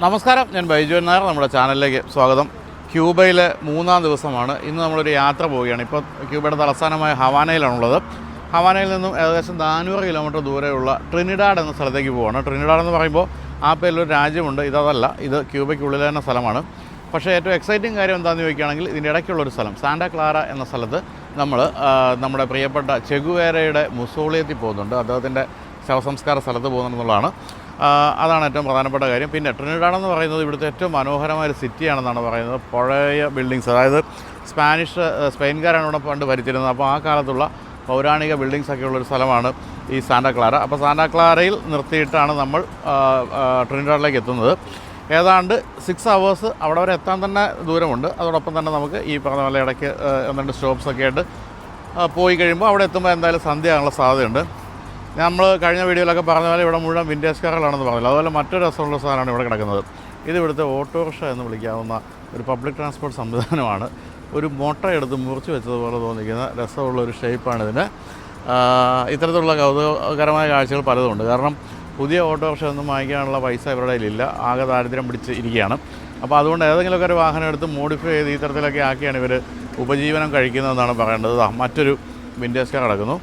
നമസ്കാരം, ഞാൻ ബൈജു നായർ. നമ്മുടെ ചാനലിലേക്ക് സ്വാഗതം. ക്യൂബയിലെ 3-ാം ദിവസമാണ്. ഇന്ന് നമ്മളൊരു യാത്ര പോവുകയാണ്. ഇപ്പോൾ ക്യൂബയുടെ തലസ്ഥാനമായ ഹവാനയിലാണുള്ളത്. ഹവാനയിൽ നിന്നും ഏകദേശം 400 കിലോമീറ്റർ ദൂരെയുള്ള ട്രിനിഡാഡ് എന്ന സ്ഥലത്തേക്ക് പോവുകയാണ്. ട്രിനിഡാഡ് എന്ന് പറയുമ്പോൾ ആ പേരിലൊരു രാജ്യമുണ്ട്. ഇതല്ല, ഇത് ക്യൂബയ്ക്കുള്ളിൽ തന്നെ സ്ഥലമാണ്. പക്ഷേ ഏറ്റവും എക്സൈറ്റിംഗ് കാര്യം എന്താണെന്ന് ചോദിക്കുകയാണെങ്കിൽ ഇതിൻ്റെ ഇടയ്ക്കുള്ളൊരു സ്ഥലം സാന്റാ ക്ലാര എന്ന സ്ഥലത്ത് നമ്മൾ നമ്മുടെ പ്രിയപ്പെട്ട ചെഗുവേരയുടെ മുസോളിയത്തിൽ പോകുന്നുണ്ട്. അദ്ദേഹത്തിൻ്റെ ശവസംസ്കാര സ്ഥലത്ത് പോകുന്നുള്ളതാണ്. അതാണ് ഏറ്റവും പ്രധാനപ്പെട്ട കാര്യം. പിന്നെ ട്രിനിഡാഡ് എന്ന് പറയുന്നത് ഇവിടുത്തെ ഏറ്റവും മനോഹരമായൊരു സിറ്റിയാണെന്നാണ് പറയുന്നത്. പഴയ ബിൽഡിങ്സ്, അതായത് സ്പെയിൻകാരാണ് ഇവിടെ പണ്ട് ഭരിച്ചിരുന്നത്. അപ്പോൾ ആ കാലത്തുള്ള പൗരാണിക ബിൽഡിങ്സൊക്കെ ഉള്ളൊരു സ്ഥലമാണ് ഈ സാന്റാ ക്ലാര. അപ്പോൾ സാന്റാ ക്ലാരയിൽ നിർത്തിയിട്ടാണ് നമ്മൾ ട്രിനിഡാഡിലേക്ക് എത്തുന്നത്. ഏതാണ്ട് 6 hours അവിടെ വരെ എത്താൻ തന്നെ ദൂരമുണ്ട്. അതോടൊപ്പം തന്നെ നമുക്ക് ഈ പറഞ്ഞ പോലെ ഇടയ്ക്ക് 1-2 സ്റ്റോപ്സൊക്കെ ആയിട്ട് പോയി കഴിയുമ്പോൾ അവിടെ എത്തുമ്പോൾ എന്തായാലും സന്ധ്യയാകാനുള്ള സാധ്യതയുണ്ട്. നമ്മൾ കഴിഞ്ഞ വീഡിയോയിലൊക്കെ പറഞ്ഞ പോലെ ഇവിടെ മുഴുവൻ വിൻറ്റേജ് കാറുകളാണെന്ന് പറഞ്ഞില്ല. അതുപോലെ മറ്റൊരു രസമുള്ള സാധനമാണ് ഇവിടെ കിടക്കുന്നത്. ഇത് ഇവിടുത്തെ ഓട്ടോറിക്ഷ എന്ന് വിളിക്കാവുന്ന ഒരു പബ്ലിക് ട്രാൻസ്പോർട്ട് സംവിധാനമാണ്. ഒരു മുട്ട എടുത്ത് മുറിച്ച് വെച്ചതുപോലെ തോന്നിക്കുന്ന രസമുള്ളൊരു ഷേപ്പാണിതിന്. ഇത്തരത്തിലുള്ള കൗതുകകരമായ കാഴ്ചകൾ പലതുമുണ്ട്. കാരണം പുതിയ ഓട്ടോറിക്ഷ ഒന്നും വാങ്ങിക്കാനുള്ള പൈസ ഇവരുടെ കയ്യിലില്ല. ആകെ ദാരിദ്ര്യം പിടിച്ച് ഇരിക്കുകയാണ്. അപ്പോൾ അതുകൊണ്ട് ഏതെങ്കിലുമൊക്കെ ഒരു വാഹനം എടുത്ത് മോഡിഫൈ ചെയ്ത് ഈ തരത്തിലൊക്കെ ആക്കിയാണ് ഇവർ ഉപജീവനം കഴിക്കുന്നതെന്നാണ് പറയേണ്ടത്. മറ്റൊരു വിൻറ്റേജ് കാർ കിടക്കുന്നു.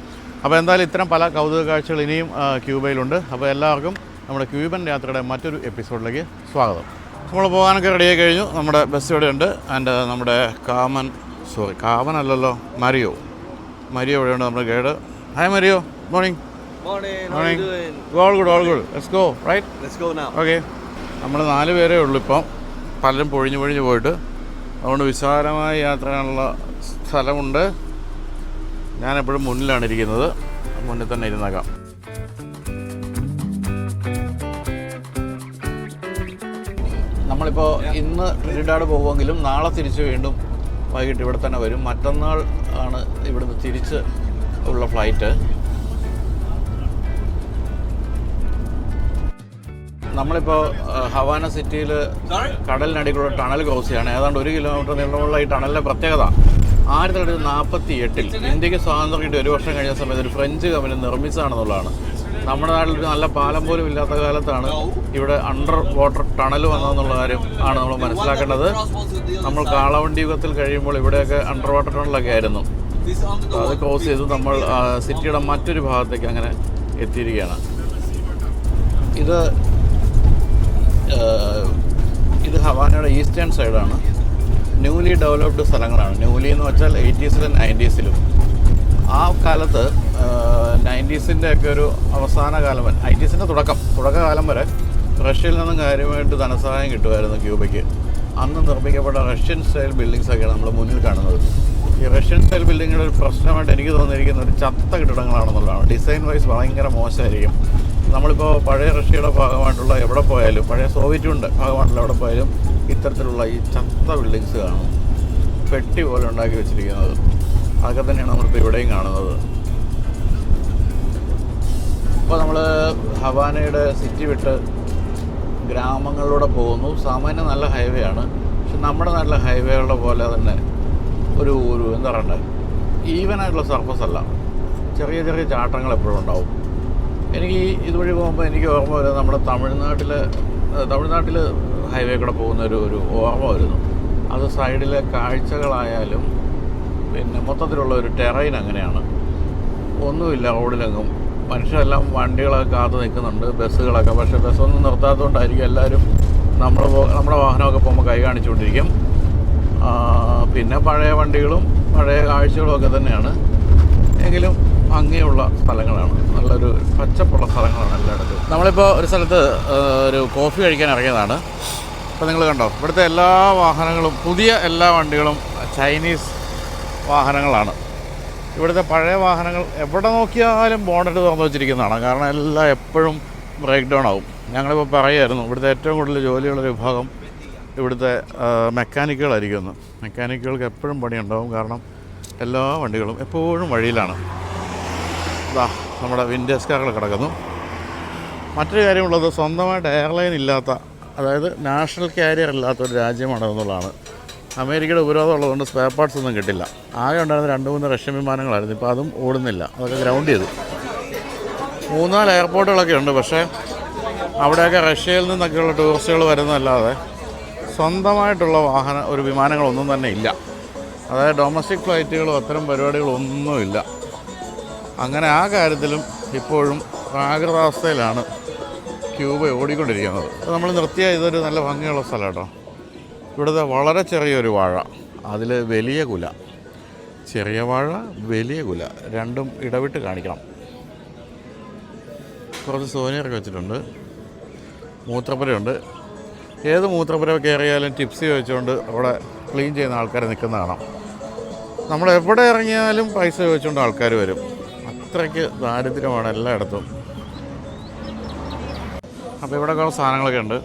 അപ്പോൾ എന്തായാലും ഇത്തരം പല കൗതുക കാഴ്ചകൾ ഇനിയും ക്യൂബയിലുണ്ട്. അപ്പോൾ എല്ലാവർക്കും നമ്മുടെ ക്യൂബൻ യാത്രയുടെ മറ്റൊരു എപ്പിസോഡിലേക്ക് സ്വാഗതം. നമ്മൾ പോകാനൊക്കെ റെഡിയായി കഴിഞ്ഞു. നമ്മുടെ ബസ് ഇവിടെ ഉണ്ട്. ആൻഡ് നമ്മുടെ കാമൻ അല്ലല്ലോ, മരിയോ ഇവിടെയുണ്ട്, നമ്മുടെ guide. Hi Mario, morning. Morning. All good. Let's go, right? Let's go now. Okay. നമ്മൾ 4 പേരേ ഉള്ളൂ ഇപ്പം. പലരും പൊഴിഞ്ഞ് പോയിട്ട്. അതുകൊണ്ട് വിശാലമായ യാത്ര ചെയ്യാനുള്ള സ്ഥലമുണ്ട്. ഞാനെപ്പോഴും മുന്നിലാണ് ഇരിക്കുന്നത്. മുന്നിൽ തന്നെ ഇരുന്നേക്കാം. നമ്മളിപ്പോൾ ഇന്ന് ട്രിനിഡാഡ് പോകുമെങ്കിലും നാളെ തിരിച്ച് വീണ്ടും വൈകിട്ട് ഇവിടെ തന്നെ വരും. മറ്റന്നാൾ ആണ് ഇവിടുന്ന് തിരിച്ച് ഉള്ള ഫ്ലൈറ്റ്. നമ്മളിപ്പോൾ ഹവാന സിറ്റിയിൽ കടലിനടിക്കുള്ള ടണൽ ക്രോസ് ചെയ്യാണ്. ഏതാണ്ട് 1 കിലോമീറ്റർ നീളമുള്ള ഈ ടണലിൻ്റെ പ്രത്യേകത 1948 ഇന്ത്യക്ക് സ്വാതന്ത്ര്യം കിട്ടി 1 വർഷം കഴിഞ്ഞ സമയത്ത് ഒരു ഫ്രഞ്ച് കമ്പനി നിർമ്മിച്ചതാണെന്നുള്ളതാണ്. നമ്മുടെ നാട്ടിൽ നല്ല പാലം പോലും ഇല്ലാത്ത കാലത്താണ് ഇവിടെ അണ്ടർ വാട്ടർ ടണൽ വന്നതെന്നുള്ള കാര്യം ആണ് നമ്മൾ മനസ്സിലാക്കേണ്ടത്. നമ്മൾ കാളവണ്ടി യുഗത്തിൽ കഴിയുമ്പോൾ ഇവിടെയൊക്കെ അണ്ടർ വാട്ടർ ടണലൊക്കെ ആയിരുന്നു. അത് ക്രോസ് ചെയ്ത് നമ്മൾ സിറ്റിയുടെ മറ്റൊരു ഭാഗത്തേക്ക് അങ്ങനെ എത്തിയിരിക്കുകയാണ്. ഇത് ഹവാനയുടെ ഈസ്റ്റേൺ സൈഡാണ്. ന്യൂലി ഡെവലപ്ഡ് സ്ഥലങ്ങളാണ്. ന്യൂലി എന്ന് വെച്ചാൽ 80s 90s ആ കാലത്ത് 90s ഒക്കെ ഒരു അവസാന കാലം വരെ, 80s തുടക്കകാലം വരെ റഷ്യയിൽ നിന്നും കാര്യമായിട്ട് ധനസഹായം കിട്ടുമായിരുന്നു ക്യൂബയ്ക്ക്. അന്ന് നിർമ്മിക്കപ്പെട്ട റഷ്യൻ സ്റ്റൈൽ ബിൽഡിങ്സൊക്കെയാണ് നമ്മൾ മുന്നിൽ കാണുന്നത്. ഈ റഷ്യൻ സ്റ്റൈൽ ബിൽഡിങ്ങുകളുടെ ഒരു പ്രശ്നമായിട്ട് എനിക്ക് തോന്നിയിരിക്കുന്ന ഒരു ചത്ത കെട്ടിടങ്ങളാണെന്നുള്ളതാണ്. ഡിസൈൻ വൈസ് ഭയങ്കര മോശമായിരിക്കും. നമ്മളിപ്പോൾ പഴയ റഷ്യയുടെ ഭാഗമായിട്ടുള്ള എവിടെ പോയാലും, പഴയ സോവിയറ്റിൻ്റെ ഭാഗമായിട്ടുള്ള എവിടെ പോയാലും ഇത്തരത്തിലുള്ള ഈ ചത്ത ബിൽഡിങ്സ് കാണും. പെട്ടി പോലെ ഉണ്ടാക്കി വെച്ചിരിക്കുന്നത്. അതൊക്കെ തന്നെയാണ് നമ്മളിപ്പോൾ ഇവിടെയും കാണുന്നത്. ഇപ്പോൾ നമ്മൾ ഹവാനയുടെ സിറ്റി വിട്ട് ഗ്രാമങ്ങളിലൂടെ പോകുന്നു. സാമാന്യം നല്ല ഹൈവേ ആണ്. പക്ഷെ നമ്മുടെ നാട്ടിലെ ഹൈവേകളുടെ പോലെ തന്നെ ഒരു എന്താ പറയണ്ടേ, ഈവനായിട്ടുള്ള സർഫസ് അല്ല. ചെറിയ ചാട്ടങ്ങൾ എപ്പോഴും ഉണ്ടാവും. എനിക്ക് ഇതുവഴി പോകുമ്പോൾ എനിക്ക് ഓർമ്മ വരുന്നത് നമ്മുടെ തമിഴ്നാട്ടിൽ ഹൈവേ കൂടെ പോകുന്ന ഒരു ഓർമ്മ വരുന്നു. അത് സൈഡിലെ കാഴ്ചകളായാലും പിന്നെ മൊത്തത്തിലുള്ള ഒരു ടെറൈൻ അങ്ങനെയാണ്. ഒന്നുമില്ല റോഡിലെങ്ങും. മനുഷ്യരെല്ലാം വണ്ടികളൊക്കെ കാത്തു നിൽക്കുന്നുണ്ട്, ബസ്സുകളൊക്കെ. പക്ഷേ ബസ്സൊന്നും നിർത്താത്തതുകൊണ്ടായിരിക്കും എല്ലാവരും നമ്മുടെ വാഹനമൊക്കെ പോകുമ്പോൾ കൈ കാണിച്ചുകൊണ്ടിരിക്കും. പിന്നെ പഴയ വണ്ടികളും പഴയ കാഴ്ചകളും ഒക്കെ തന്നെയാണ്. എങ്കിലും ഭംഗിയുള്ള സ്ഥലങ്ങളാണ്. നല്ലൊരു പച്ചപ്പുള്ള സ്ഥലങ്ങളാണ് എല്ലായിടത്തും. നമ്മളിപ്പോൾ ഒരു സ്ഥലത്ത് ഒരു കോഫി കഴിക്കാൻ ഇറങ്ങിയതാണ്. അപ്പോൾ നിങ്ങൾ കണ്ടോ, ഇവിടുത്തെ എല്ലാ വാഹനങ്ങളും, പുതിയ എല്ലാ വണ്ടികളും ചൈനീസ് വാഹനങ്ങളാണ്. ഇവിടുത്തെ പഴയ വാഹനങ്ങൾ എവിടെ നോക്കിയാലും ബോണറ്റ് തുറന്നു വെച്ചിരിക്കുന്നതാണ്. കാരണം എല്ലാം എപ്പോഴും ബ്രേക്ക് ഡൗൺ ആവും. ഞങ്ങളിപ്പോൾ പറയുമായിരുന്നു, ഇവിടുത്തെ ഏറ്റവും കൂടുതൽ ജോലിയുള്ളൊരു വിഭാഗം ഇവിടുത്തെ മെക്കാനിക്കുകളായിരിക്കുമെന്ന്. മെക്കാനിക്കുകൾക്ക് എപ്പോഴും പണിയുണ്ടാവും. കാരണം എല്ലാ വണ്ടികളും എപ്പോഴും വഴിയിലാണ്. നമ്മുടെ വിൻറ്റേജ് കാറുകൾ കിടക്കുന്നു. മറ്റൊരു കാര്യമുള്ളത്, സ്വന്തമായിട്ട് എയർലൈൻ ഇല്ലാത്ത, അതായത് നാഷണൽ കാരിയർ ഇല്ലാത്തൊരു രാജ്യമാണെന്നുള്ളതാണ്. അമേരിക്കയുടെ ഉപരോധം ഉള്ളതുകൊണ്ട് സ്പെയർ പാർട്സ് ഒന്നും കിട്ടില്ല. ആകെ ഉണ്ടായിരുന്ന 2-3 റഷ്യൻ വിമാനങ്ങളായിരുന്നു. ഇപ്പോൾ അതും ഓടുന്നില്ല. അതൊക്കെ ഗ്രൗണ്ട് ചെയ്തു. 3-4 എയർപോർട്ടുകളൊക്കെ ഉണ്ട്. പക്ഷേ അവിടെയൊക്കെ റഷ്യയിൽ നിന്നൊക്കെയുള്ള ടൂറിസ്റ്റുകൾ വരുന്നതല്ലാതെ സ്വന്തമായിട്ടുള്ള ഒരു വിമാനങ്ങളൊന്നും തന്നെ ഇല്ല. അതായത് ഡൊമസ്റ്റിക് ഫ്ലൈറ്റുകളും അത്തരം പരിപാടികളൊന്നുമില്ല. അങ്ങനെ ആ കാര്യത്തിലും ഇപ്പോഴും പ്രാകൃതാവസ്ഥയിലാണ് ക്യൂബ ഓടിക്കൊണ്ടിരിക്കുന്നത്. നമ്മൾ നിർത്തിയ ഇതൊരു നല്ല ഭംഗിയുള്ള സ്ഥലം കേട്ടോ. ഇവിടുത്തെ വളരെ ചെറിയൊരു വാഴ, അതിൽ വലിയ കുല, ചെറിയ വാഴ വലിയ കുല, രണ്ടും ഇടവിട്ട് കാണിക്കണം. കുറച്ച് സോനിയൊക്കെ വെച്ചിട്ടുണ്ട്. മൂത്രപ്പുരയുണ്ട്. ഏത് മൂത്രപ്പുര കയറിയാലും ടിപ്സി വെച്ചുകൊണ്ട് അവിടെ ക്ലീൻ ചെയ്യുന്ന ആൾക്കാർ നിൽക്കുന്ന കാണാം. നമ്മൾ എവിടെ ഇറങ്ങിയാലും പൈസ ചോദിച്ചുകൊണ്ട് ആൾക്കാർ വരും. അത്രയ്ക്ക് ദാരിദ്ര്യമാണ് എല്ലായിടത്തും. അപ്പോൾ ഇവിടെ കുറേ സാധനങ്ങളൊക്കെ ഉണ്ട്.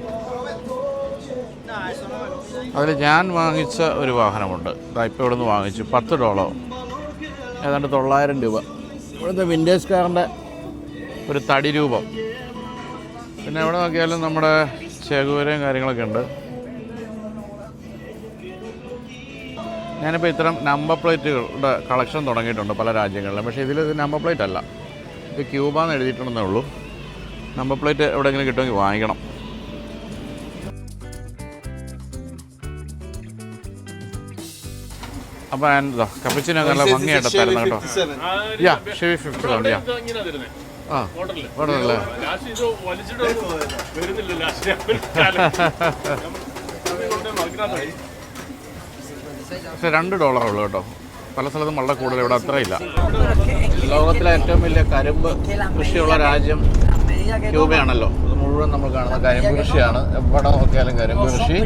അതിൽ ഞാൻ വാങ്ങിച്ച ഒരു വാഹനമുണ്ട്. ഇപ്പോൾ ഇവിടെ നിന്ന് വാങ്ങിച്ചു $10, ഏതാണ്ട് 900 രൂപ. ഇവിടുത്തെ വിൻറ്റേജ് കാറിൻ്റെ ഒരു തടി രൂപം. പിന്നെ എവിടെ നോക്കിയാലും നമ്മുടെ ചെകുവരയും കാര്യങ്ങളൊക്കെ ഉണ്ട്. ഞാനിപ്പോൾ ഇത്തരം നമ്പർ പ്ലേറ്റുകളുടെ കളക്ഷൻ തുടങ്ങിയിട്ടുണ്ട് പല രാജ്യങ്ങളിലും. പക്ഷേ ഇതിൽ നമ്പർ പ്ലേറ്റ് അല്ല, ഇത് ക്യൂബാന്ന് എഴുതിയിട്ടുണ്ടെന്നേ ഉള്ളൂ. നമ്പർ പ്ലേറ്റ് എവിടെയെങ്കിലും കിട്ടുമെങ്കിൽ വാങ്ങിക്കണം. അപ്പോൾ എന്താ കപ്പച്ചിനൊക്കെ നല്ല ഭംഗിയായിട്ട് തരുന്നത് കേട്ടോ. യാ ഷെവി 50 യാ. ആ ഓർഡറല്ലേ. പക്ഷേ $2 ഉള്ളൂ കേട്ടോ. പല സ്ഥലത്തും വളരെ കൂടുതൽ, ഇവിടെ അത്രയില്ല. ലോകത്തിലെ ഏറ്റവും വലിയ കരിമ്പ് കൃഷിയുള്ള രാജ്യം ക്യൂബയാണല്ലോ. ഇത് മുഴുവൻ നമ്മൾ കാണുന്ന കരിമ്പ് കൃഷിയാണ്. എവിടെ നോക്കിയാലും കരിമ്പ് കൃഷി.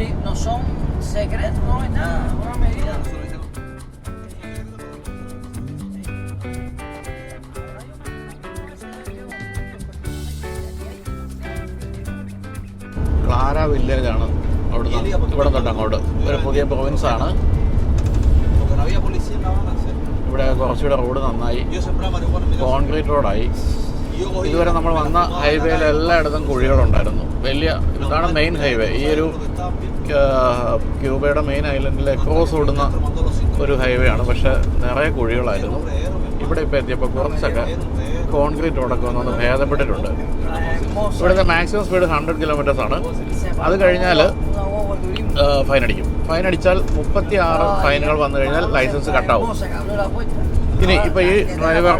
ക്ലാര വില്ലേജാണ്. അവിടെ ഇവിടെ തൊട്ട് അങ്ങോട്ട് ഒരു പുതിയ പ്രൊവിൻസാണ്. ഇവിടെ കുറച്ചുകൂടെ റോഡ് നന്നായി, കോൺക്രീറ്റ് റോഡായി. ഇതുവരെ നമ്മൾ വന്ന ഹൈവേയിൽ എല്ലായിടത്തും കുഴികളുണ്ടായിരുന്നു. ഇതാണ് മെയിൻ ഹൈവേ. ഈ ഒരു ക്യൂബയുടെ മെയിൻ ഐലൻഡിൽ ക്രോസ് ഓടുന്ന ഒരു ഹൈവേ ആണ്. പക്ഷേ നിറയെ കുഴികളായിരുന്നു. ഇവിടെ ഇപ്പോൾ എത്തിയപ്പോൾ കുറച്ചൊക്കെ കോൺക്രീറ്റ് റോഡൊക്കെ വന്നൊന്ന് ഭേദപ്പെട്ടിട്ടുണ്ട്. ഇവിടുത്തെ മാക്സിമം സ്പീഡ് 100 കിലോമീറ്റേഴ്സാണ്. അത് കഴിഞ്ഞാൽ ഫൈൻ അടിക്കും. ഫൈൻ അടിച്ചാൽ 36 ഫൈനുകൾ വന്നു കഴിഞ്ഞാൽ ലൈസൻസ് കട്ടാവും. ഇനി ഇപ്പോൾ ഈ ഡ്രൈവർ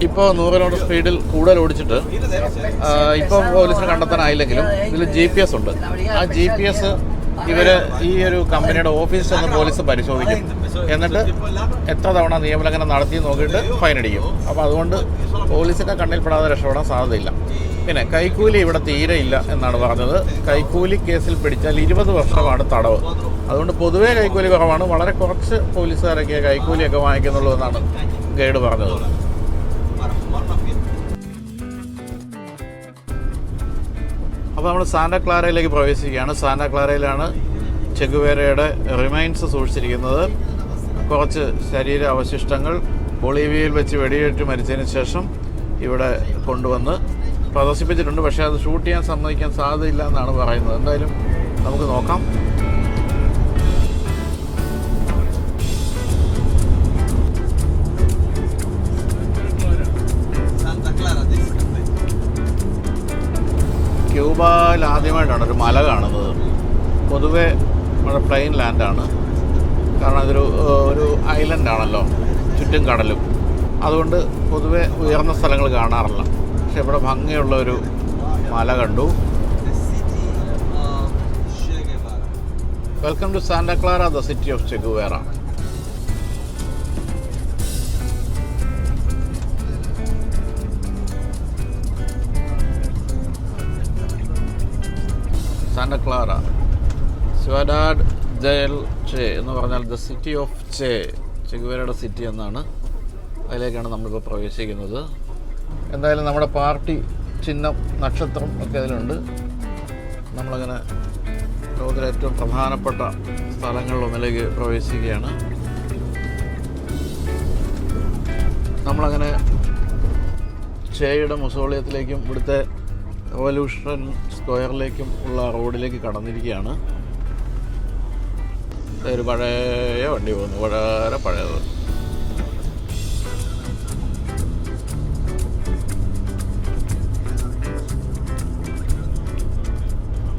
ഇപ്പോൾ 100 കിലോമീറ്റർ സ്പീഡിൽ കൂടുതൽ ഓടിച്ചിട്ട് ഇപ്പോൾ പോലീസിന് കണ്ടെത്താനായില്ലെങ്കിലും ഇതിൽ GPS ഉണ്ട്. ആ GPS ഇവർ ഈ ഒരു കമ്പനിയുടെ ഓഫീസിൽ നിന്ന് പോലീസ് പരിശോധിക്കും. എന്നിട്ട് എത്ര തവണ നിയമലംഘനം നടത്തി നോക്കിയിട്ട് ഫൈൻ അടിക്കും. അപ്പോൾ അതുകൊണ്ട് പോലീസിൻ്റെ കണ്ണിൽപ്പെടാതെ രക്ഷപ്പെടാൻ സാധ്യതയില്ല. പിന്നെ കൈക്കൂലി ഇവിടെ തീരെ ഇല്ല എന്നാണ് പറഞ്ഞത്. കൈക്കൂലി കേസിൽ പിടിച്ചാൽ 20 വർഷമാണ് തടവ്. അതുകൊണ്ട് പൊതുവേ കൈക്കൂലി കുറവാണ്. വളരെ കുറച്ച് പോലീസുകാരൊക്കെ കൈക്കൂലിയൊക്കെ വാങ്ങിക്കുന്നുള്ളൂ എന്നാണ് ഗൈഡ് പറഞ്ഞത്. അപ്പോൾ നമ്മൾ സാന്റാ ക്ലാരയിലേക്ക് പ്രവേശിക്കുകയാണ്. സാന്റാ ക്ലാരയിലാണ് ചെഗുവേരയുടെ റിമൈൻസ് സൂക്ഷിച്ചിരിക്കുന്നത്. കുറച്ച് ശരീര അവശിഷ്ടങ്ങൾ ബൊളീവിയയിൽ വെച്ച് വെടിയേറ്റ് മരിച്ചതിന് ശേഷം ഇവിടെ കൊണ്ടുവന്ന് പ്രദർശിപ്പിച്ചിട്ടുണ്ട്. പക്ഷേ അത് ഷൂട്ട് ചെയ്യാൻ സമ്മതിക്കാൻ സാധ്യതയില്ല എന്നാണ് പറയുന്നത്. എന്തായാലും നമുക്ക് നോക്കാം. ക്യൂബയിൽ ആദ്യമായിട്ടാണ് ഒരു മല കാണുന്നത്. പൊതുവെ നമ്മുടെ പ്ലെയിൻ ലാൻഡാണ്. കാരണം ഒരു ഐലൻഡാണല്ലോ, ചുറ്റും കടലും. അതുകൊണ്ട് പൊതുവെ ഉയർന്ന സ്ഥലങ്ങൾ കാണാറില്ല. പക്ഷെ ഇവിടെ ഭംഗിയുള്ള ഒരു മല കണ്ടു. Welcome to Santa Clara, the city of Che Guevara. Santa Clara, Ciudad del Che എന്ന് പറഞ്ഞാൽ ദ സിറ്റി ഓഫ് ചെ, ചെഗുവേരയുടെ സിറ്റി എന്നാണ്. അതിലേക്കാണ് നമ്മളിപ്പോൾ പ്രവേശിക്കുന്നത്. എന്തായാലും നമ്മുടെ പാർട്ടി ചിഹ്നം, നക്ഷത്രം ഒക്കെ അതിലുണ്ട്. നമ്മളങ്ങനെ ലോകത്തിലെ ഏറ്റവും പ്രധാനപ്പെട്ട സ്ഥലങ്ങളിലൊന്നിലേക്ക് പ്രവേശിക്കുകയാണ്. നമ്മളങ്ങനെ ചേയുടെ മുസോളിയത്തിലേക്കും ഇവിടുത്തെ റവല്യൂഷൻ സ്ക്വയറിലേക്കും ഉള്ള റോഡിലേക്ക് കടന്നിരിക്കുകയാണ്. ഒരു പഴയ വണ്ടി പോകുന്നു, വളരെ പഴയത്.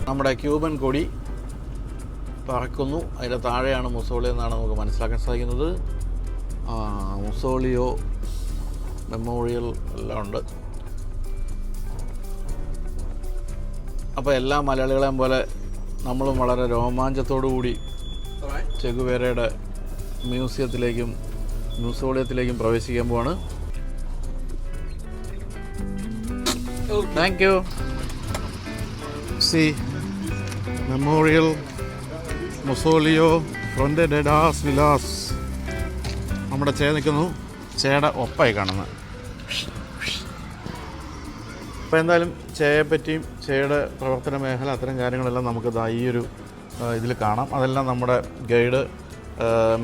നമ്മുടെ ക്യൂബൻ കൊടി പറക്കുന്നു. അതിൻ്റെ താഴെയാണ് മുസോളി എന്നാണ് നമുക്ക് മനസ്സിലാക്കാൻ സാധിക്കുന്നത്. മുസോളിയോ മെമ്മോറിയൽ എല്ലാം ഉണ്ട്. അപ്പോൾ എല്ലാ മലയാളികളെയും പോലെ നമ്മളും വളരെ രോമാഞ്ചത്തോടു കൂടി ചെഗുവേരയുടെ മ്യൂസിയത്തിലേക്കും മ്യൂസോളിയത്തിലേക്കും പ്രവേശിക്കാൻ പോവാണ്. Thank you. സി memorial Mausoleo Frente de Las Villas. നമ്മുടെ ചേ നിൽക്കുന്നു, ചേയുടെ ഒപ്പായി കാണുന്നത്. അപ്പോൾ എന്തായാലും ചേയെ പറ്റിയും ചേയുടെ പ്രവർത്തന മേഖല അത്തരം കാര്യങ്ങളെല്ലാം നമുക്ക് ഈ ഒരു ഇതിൽ കാണാം. അതെല്ലാം നമ്മുടെ ഗൈഡ്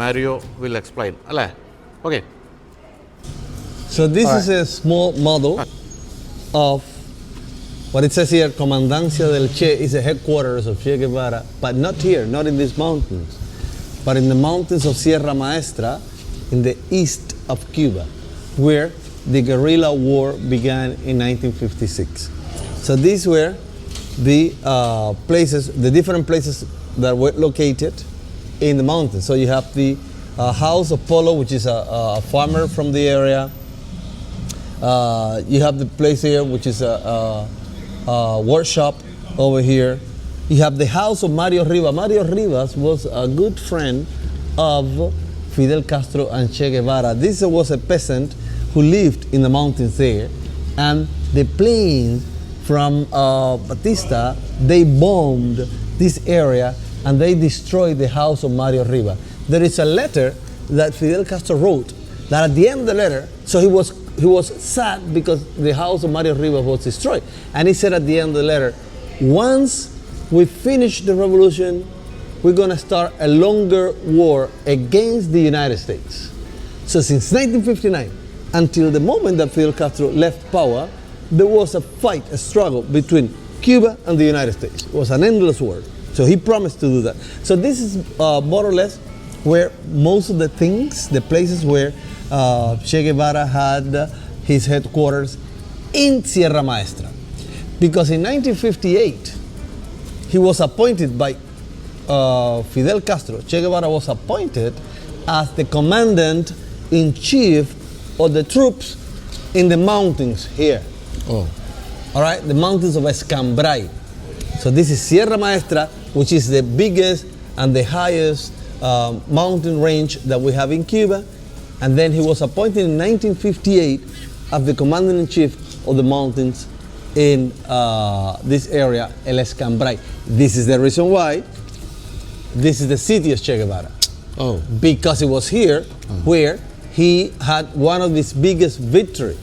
മാരിയോ വിൽ എക്സ്പ്ലെയിൻ അല്ലേ? Okay. So this is a small model of what it says here, Comandancia del Che is the headquarters of Che Guevara, but not here, not in these mountains, but in the mountains of Sierra Maestra in the east of Cuba, where the guerrilla war began in 1956. So these were the places, the different places that were located in the mountains. So you have the house of Polo, which is a farmer from the area. You have the place here, which is a workshop over here. You have the house of Mario Rivas. Mario Rivas was a good friend of Fidel Castro and Che Guevara. This was a peasant who lived in the mountains there, and the planes from Batista, they bombed this area and they destroyed the house of Mario Rivas. There is a letter that Fidel Castro wrote that at the end of the letter, so he was sad because the house of Mario Rivas was destroyed, and he said at the end of the letter, once we finish the revolution, we're going to start a longer war against the United States. So since 1959 until the moment that Fidel Castro left power, there was a fight, a struggle between Cuba and the United States. It was an endless war. So he promised to do that. So this is more or less where most of the things, the places where Che Guevara had his headquarters in Sierra Maestra. Because in 1958, he was appointed by Fidel Castro. Che Guevara was appointed as the commandant-in-chief of the troops in the mountains here. Oh. All right, the mountains of Escambray. So this is Sierra Maestra, which is the biggest and the highest mountain range that we have in Cuba. And then he was appointed in 1958 as the commander-in-chief of the mountains in this area, El Escambray. This is the reason why this is the city of Che Guevara. Oh. Because it was here where he had one of his biggest victory.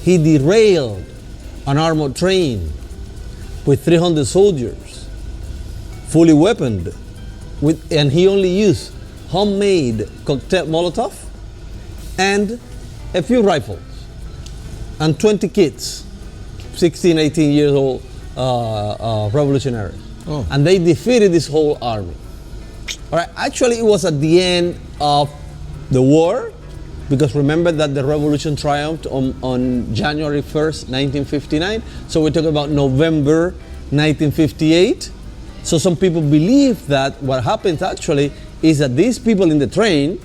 He derailed an armored train with 300 soldiers, fully weaponed, and he only used homemade cocktail Molotov and a few rifles and 20 kids, 16, 18 years old revolutionaries. Oh. And they defeated this whole army. All right. Actually, it was at the end of the war, because remember that the revolution triumphed on January 1st, 1959. So we're talking about November 1958. So some people believe that what happens actually is that these people in the train,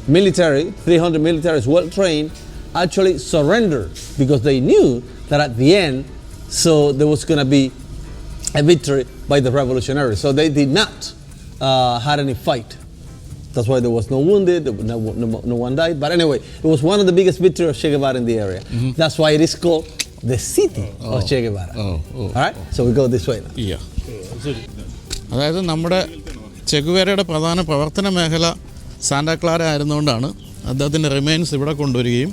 military, 300 militaries well trained, actually surrendered because they knew that at the end, so there was going to be a victory by the revolutionaries. So they did not had any fight. That's why there was no wounded, no one died. But anyway, it was one of the biggest victories of Che Guevara in the area. Mm-hmm. That's why it is called the city of Che Guevara. All right, so we go this way now. Yeah. അതായത് നമ്മുടെ ചെഗുവേരയുടെ പ്രധാന പ്രവർത്തന മേഖല സാന്റാക്ലാര ആയിരുന്നുകൊണ്ടാണ് അദ്ദേഹത്തിൻ്റെ remains ഇവിടെ കൊണ്ടുവരികയും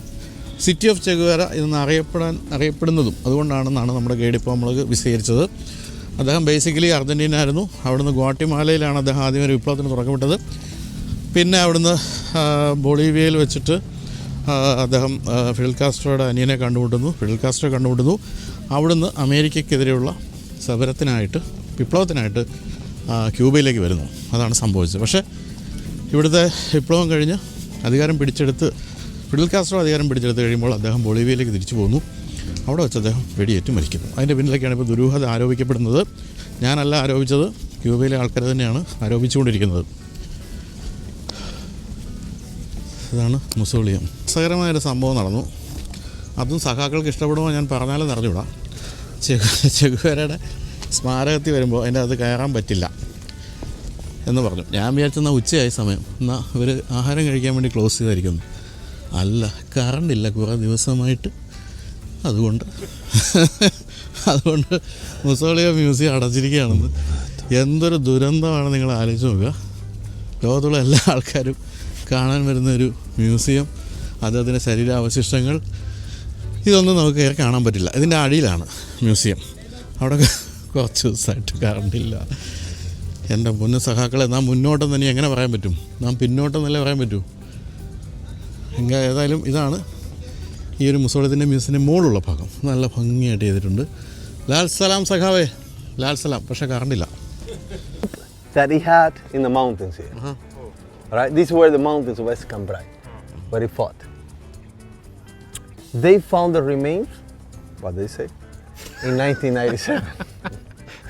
city of Che Guevara ഇന്ന് അറിയപ്പെടുന്നതും അതുകൊണ്ടാണെന്നാണ് നമ്മുടെ ഗൈഡ് ഇപ്പോൾ നമ്മൾ വിശദീകരിച്ചത്. അദ്ദേഹം ബേസിക്കലി അർജൻറ്റീന ആയിരുന്നു. അവിടുന്ന് ഗ്വാട്ടിമാലയിലാണ് അദ്ദേഹം ആദ്യം ഒരു വിപ്ലവത്തിന് തുടക്കമിട്ടത്. പിന്നെ അവിടുന്ന് ബൊളീവിയയിൽ വെച്ചിട്ട് അദ്ദേഹം ഫിഡൽ കാസ്ട്രോയുടെ അനിയനെ കണ്ടുമുട്ടുന്നു. അവിടുന്ന് അമേരിക്കയ്ക്കെതിരെയുള്ള സമരത്തിനായിട്ട് വിപ്ലവത്തിനായിട്ട് ക്യൂബയിലേക്ക് വരുന്നു. അതാണ് സംഭവിച്ചത്. പക്ഷേ ഇവിടുത്തെ വിപ്ലവം കഴിഞ്ഞ് ഫിഡൽ കാസ്ട്രോ അധികാരം പിടിച്ചെടുത്ത് കഴിയുമ്പോൾ അദ്ദേഹം ബൊളീവിയയിലേക്ക് തിരിച്ചു പോകുന്നു. അവിടെ വെച്ച് അദ്ദേഹം വെടിയേറ്റ് മരിക്കുന്നു. അതിൻ്റെ പിന്നിലൊക്കെയാണ് ഇപ്പോൾ ദുരൂഹത ആരോപിക്കപ്പെടുന്നത്. ഞാനല്ല ആരോപിച്ചത്, ക്യൂബയിലെ ആൾക്കാർ തന്നെയാണ് ആരോപിച്ചുകൊണ്ടിരിക്കുന്നത്. ഇതാണ് മുസോളിയം. രസകരമായൊരു സംഭവം നടന്നു. അതും സഖാക്കൾക്ക് ഇഷ്ടപ്പെടുമോ ഞാൻ പറഞ്ഞാലും അറിഞ്ഞുകൂടാ. ചെഗുവേരയുടെ സ്മാരകത്തിൽ വരുമ്പോൾ അതിൻ്റെ അത് കയറാൻ പറ്റില്ല എന്ന് പറഞ്ഞു. ഞാൻ വിചാരിച്ചെന്നാൽ ഉച്ചയായ സമയം, എന്നാൽ ഇവർ ആഹാരം കഴിക്കാൻ വേണ്ടി ക്ലോസ് ചെയ്തായിരിക്കുന്നു. അല്ല, കറണ്ടില്ല കുറേ ദിവസമായിട്ട്. അതുകൊണ്ട് മുസോളിയോ മ്യൂസിയം അടച്ചിരിക്കുകയാണെന്ന്. എന്തൊരു ദുരന്തമാണ് നിങ്ങൾ ആലോചിച്ച് നോക്കുക. ലോകത്തുള്ള എല്ലാ ആൾക്കാരും കാണാൻ വരുന്നൊരു മ്യൂസിയം, അദ്ദേഹത്തിൻ്റെ ശരീരാവശിഷ്ടങ്ങൾ, ഇതൊന്നും നമുക്ക് കയറി കാണാൻ പറ്റില്ല. ഇതിൻ്റെ അടിയിലാണ് മ്യൂസിയം. അവിടെ കുറച്ച് ദിവസമായിട്ട് കറണ്ടില്ല. എൻ്റെ മുന്ന സഖാക്കളെ, നാം മുന്നോട്ടെന്ന് ഇനി എങ്ങനെ പറയാൻ പറ്റും? നാം പിന്നോട്ടെന്നല്ലേ പറയാൻ പറ്റൂ? ഏതായാലും ഇതാണ് ഈ ഒരു മുസോളിയത്തിൻ്റെ മ്യൂസിയത്തിൻ്റെ മുകളിലുള്ള ഭാഗം. നല്ല ഭംഗിയായിട്ട് ചെയ്തിട്ടുണ്ട്. ലാൽ സലാം സഖാവേ, ലാൽ സലാം. പക്ഷേ കറണ്ടില്ല. That he had in the mountains here. Right? These were the mountains of Escambray, where he fought. They found the remains, what they say, in 1997.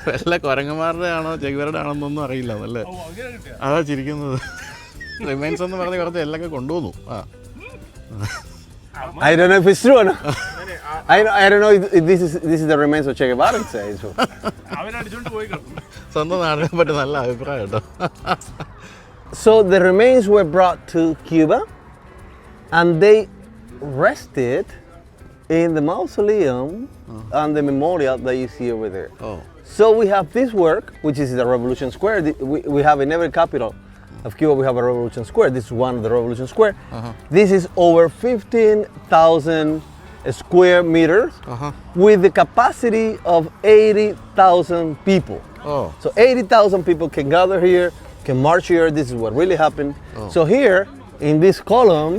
വല്ല കുരങ്ങന്മാരുടെ ആണോ ചെഗുവേരയുടെ ആണെന്നൊന്നും അറിയില്ല. നല്ല അതാ ചിരിക്കുന്നത്. റിമൈൻസ് എന്ന് പറഞ്ഞ് കുറച്ച് എല്ലൊക്കെ കൊണ്ടുവന്നു. I don't know if it's true or not. I don't know if this is the remains of Che Guevara. സ്വന്തം നാടിനെ പറ്റി നല്ല അഭിപ്രായം കേട്ടോ. So the remains were brought to Cuba and they rested in the mausoleum and the memorial that you see over there. Oh. So we have this work, which is the Revolution Square. We have in every capital of Cuba, we have a Revolution Square. This is one of the Revolution Square. This is over 15,000 square meters with the capacity of 80,000 people. Oh. So 80,000 people can gather here, can march here. This is what really happened. Oh. So here in this column,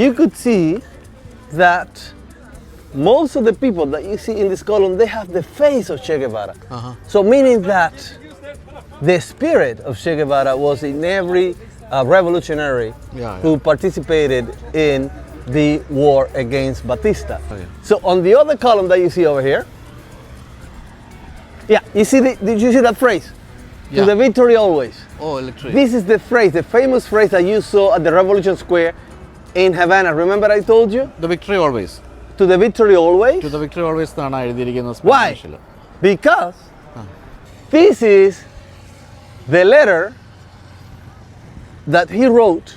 you could see that most of the people that you see in this column, they have the face of Che Guevara. So meaning that the spirit of Che Guevara was in every revolutionary who participated in the war against Batista. Okay. So on the other column that you see over here, you see did you see that phrase? To the victory always. Oh, electric. This is the phrase, the famous phrase that you saw at the Revolution Square in Havana. Remember I told you? The victory always. To the victory always. To the victory always എന്നാണ് എഴുതിയിരിക്കുന്നത്. Why? Because this is the letter that he wrote,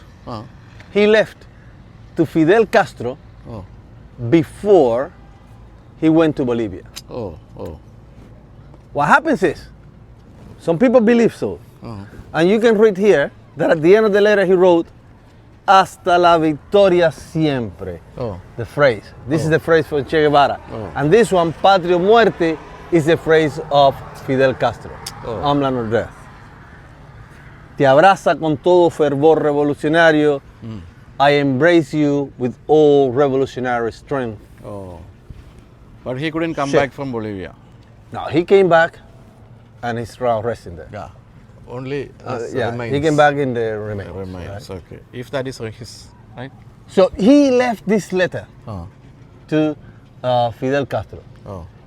he left to Fidel Castro before he went to Bolivia. Oh. What happens is, some people believe so. And you can read here that at the end of the letter he wrote, Hasta la victoria siempre. The phrase. This is the phrase for Che Guevara. And this one, Patria o Muerte, is the phrase of Fidel Castro. Hamlan or death. Te abraza con todo fervor revolucionario. I embrace you with all revolutionary strength. But he couldn't come back from Bolivia. No, he came back and he's now resting there. Yeah. Only remains. He came back in the remains. Remains, okay. If that is his, right? So he left this letter to Fidel Castro.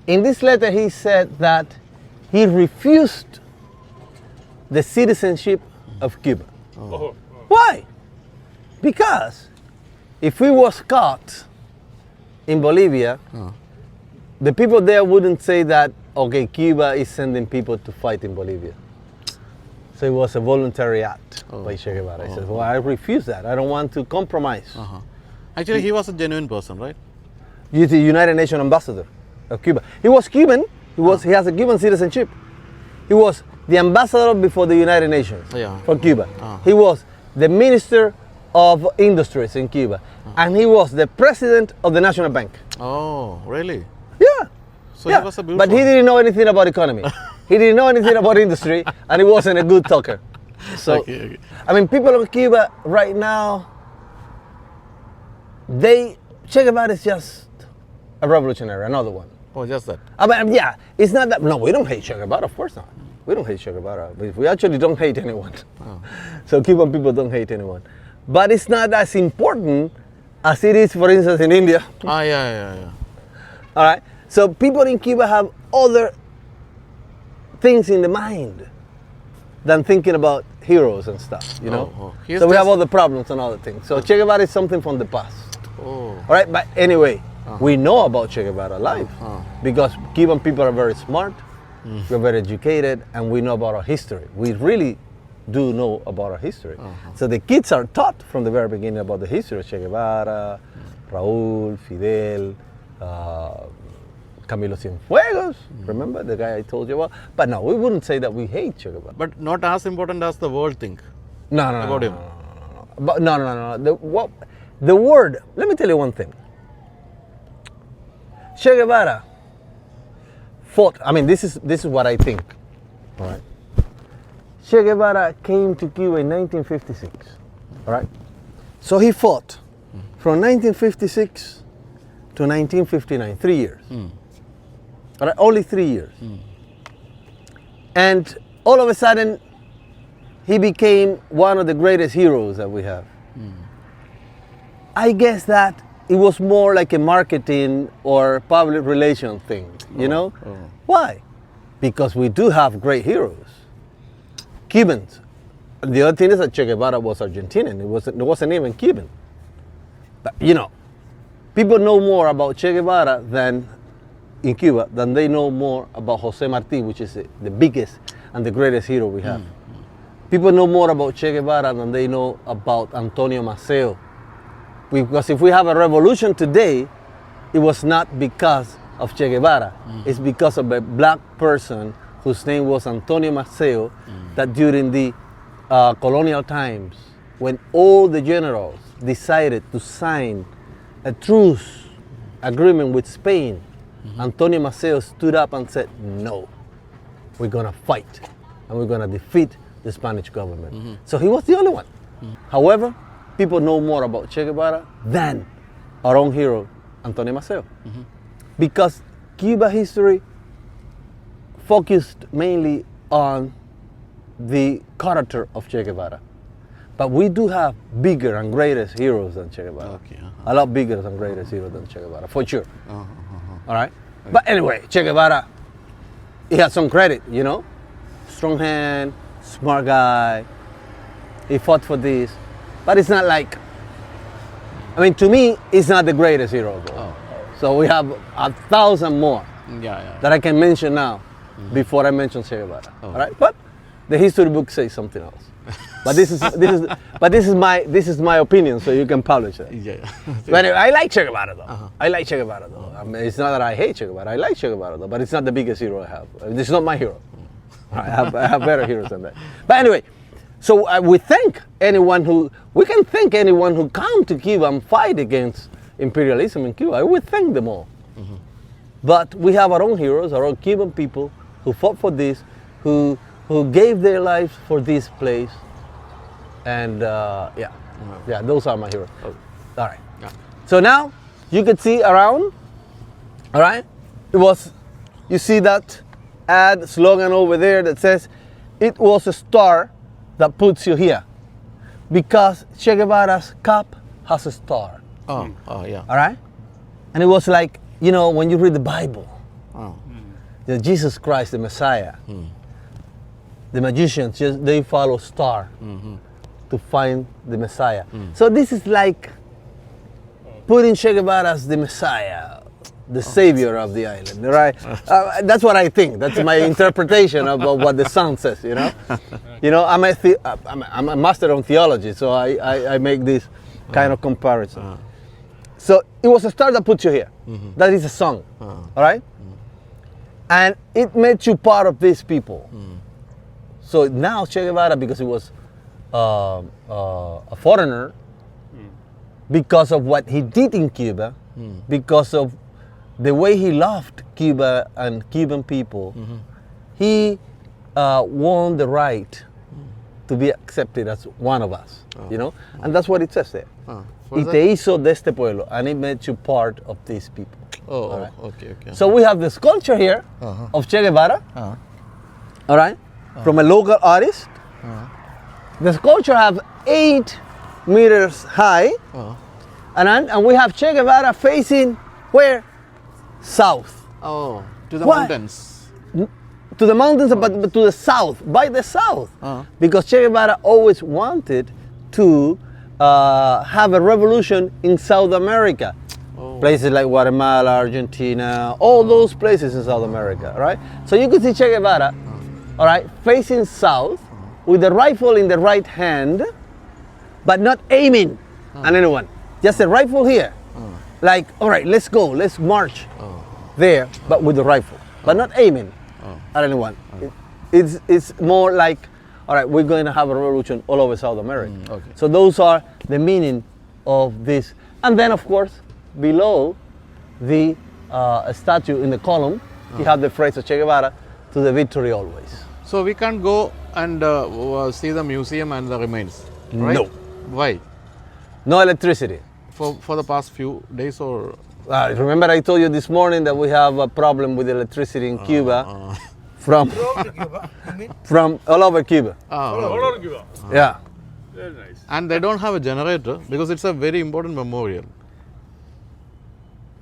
In this letter he said that he refused the citizenship of Cuba. Why? Because if he was caught in Bolivia, the people there wouldn't say that, okay, Cuba is sending people to fight in Bolivia. So it was a voluntary act by Che Guevara. He said, well, I refuse that. I don't want to compromise. Actually, he was a genuine person, right? He's the United Nations ambassador of Cuba. He was Cuban. He has a Cuban citizenship. He was the ambassador before the United Nations for Cuba. He was the minister of industries in Cuba. And he was the president of the National Bank. Oh, really? Yeah. So he was a beautiful. But he didn't know anything about economy. He didn't know anything about industry, and he wasn't a good talker. So, Okay. I mean, people of Cuba right now, Che Guevara is just a revolutionary, another one. Oh, just that. I mean, yeah, it's not that. No, we don't hate Che Guevara, of course not. We don't hate Che Guevara. We actually don't hate anyone. So Cuban people don't hate anyone. But it's not as important as it is, for instance, in India. Yeah. All right. So people in Cuba have other things in the mind than thinking about heroes and stuff, you know. He's So we have just- other problems and other things. So Che Guevara is something from the past. Oh. All right. But anyway, we know about Che Guevara life because Cuban people are very smart, we're very educated, and we know about our history. We really do know about our history. So the kids are taught from the very beginning about the history of Che Guevara, Raúl, Fidel, Camilo Cienfuegos, remember the guy I told you about? But no, we wouldn't say that we hate Che Guevara. But not as important as the world think. No, About him. But no. The word, let me tell you one thing. Che Guevara fought, I mean, this is what I think, all right? Che Guevara came to Cuba in 1956, all right? So he fought from 1956 to 1959, 3 years. All right, only 3 years. And all of a sudden, he became one of the greatest heroes that we have. I guess that it was more like a marketing or public relation thing, you know? Why? Because we do have great heroes. Cubans. And the other thing is that Che Guevara was Argentinian. It wasn't even Cuban. But, you know, people know more about Che Guevara than in Cuba than they know more about Jose Marti, which is the biggest and the greatest hero we have. People know more about Che Guevara than they know about Antonio Maceo. Because if we have a revolution today, it was not because of Che Guevara. It's because of a black person whose name was Antonio Maceo, that during the colonial times, when all the generals decided to sign a truce agreement with Spain, Antonio Maceo stood up and said, no, we're gonna fight and we're gonna defeat the Spanish government. So he was the only one. However, people know more about Che Guevara than our own hero, Antonio Maceo. Because Cuba history focused mainly on the character of Che Guevara. But we do have bigger and greatest heroes than Che Guevara. Okay, A lot bigger and greatest heroes than Che Guevara, for sure. All right? But anyway, Che Guevara, he had some credit, you know? Strong hand, smart guy. He fought for this. But it's not like, I mean, to me, it's not the greatest hero of all. So we have 1,000 more Yeah. that I can mention now before I mention Che Guevara. All right? But the history book says something else. But this is my opinion, so you can publish it. Yeah. But anyway, I like Che Guevara though. I like Che Guevara though. I mean, it's not that I hate Che Guevara. I like Che Guevara though, but it's not the biggest hero I have. This is not my hero. I have better heroes than that. But anyway, so we can thank anyone who come to Cuba and fight against imperialism in Cuba. I would thank them all. But we have our own heroes, our own Cuban people who fought for this, who gave their lives for this place. And yeah, those are my heroes. All right. Yeah. So now you can see around, all right? You see that ad slogan over there that says, it was a star that puts you here. Because Che Guevara's cup has a star, Oh, yeah. all right? And it was like, you know, when you read the Bible, Oh. that Jesus Christ, the Messiah, the magicians, they follow star to find the Messiah. So this is like putting Che Guevara as the Messiah, the savior of the island, right? That's what I think. That's my interpretation of what the song says, you know? You know, I'm a master of theology, so I make this kind of comparison. So it was a star that puts you here. That is a song, all right? And it made you part of these people. So now Che Guevara, because he was a foreigner, because of what he did in Cuba, because of the way he loved Cuba and Cuban people, he won the right to be accepted as one of us, you know? And that's what it says there. What is Y te hizo de este pueblo, and it made you part of these people. Oh, All right. okay. So we have the sculpture here of Che Guevara, all right, from a local artist. The sculpture have 8 meters high, and we have Che Guevara facing where? south. Oh, to the Why? mountains. To the mountains, but to the south, by the south. Because Che Guevara always wanted to have a revolution in South America. Places like Guatemala, Argentina, all those places in South America, right? So you could see Che Guevara, all right, facing south with the rifle in the right hand, but not aiming at anyone. Just a rifle here. Like, all right, let's go, let's march there, but with the rifle, but not aiming at anyone. It's more like, all right, we're going to have a revolution all over South America. Okay. So those are the meaning of this. And then, of course, below the statue in the column, you have the phrase of Che Guevara, to the victory always. So we can't go and see the museum and the remains, right? No. Why? No electricity. For the past few days or? Remember I told you this morning that we have a problem with electricity in Cuba from all over Cuba. Yeah. Very nice. And they don't have a generator because it's a very important memorial.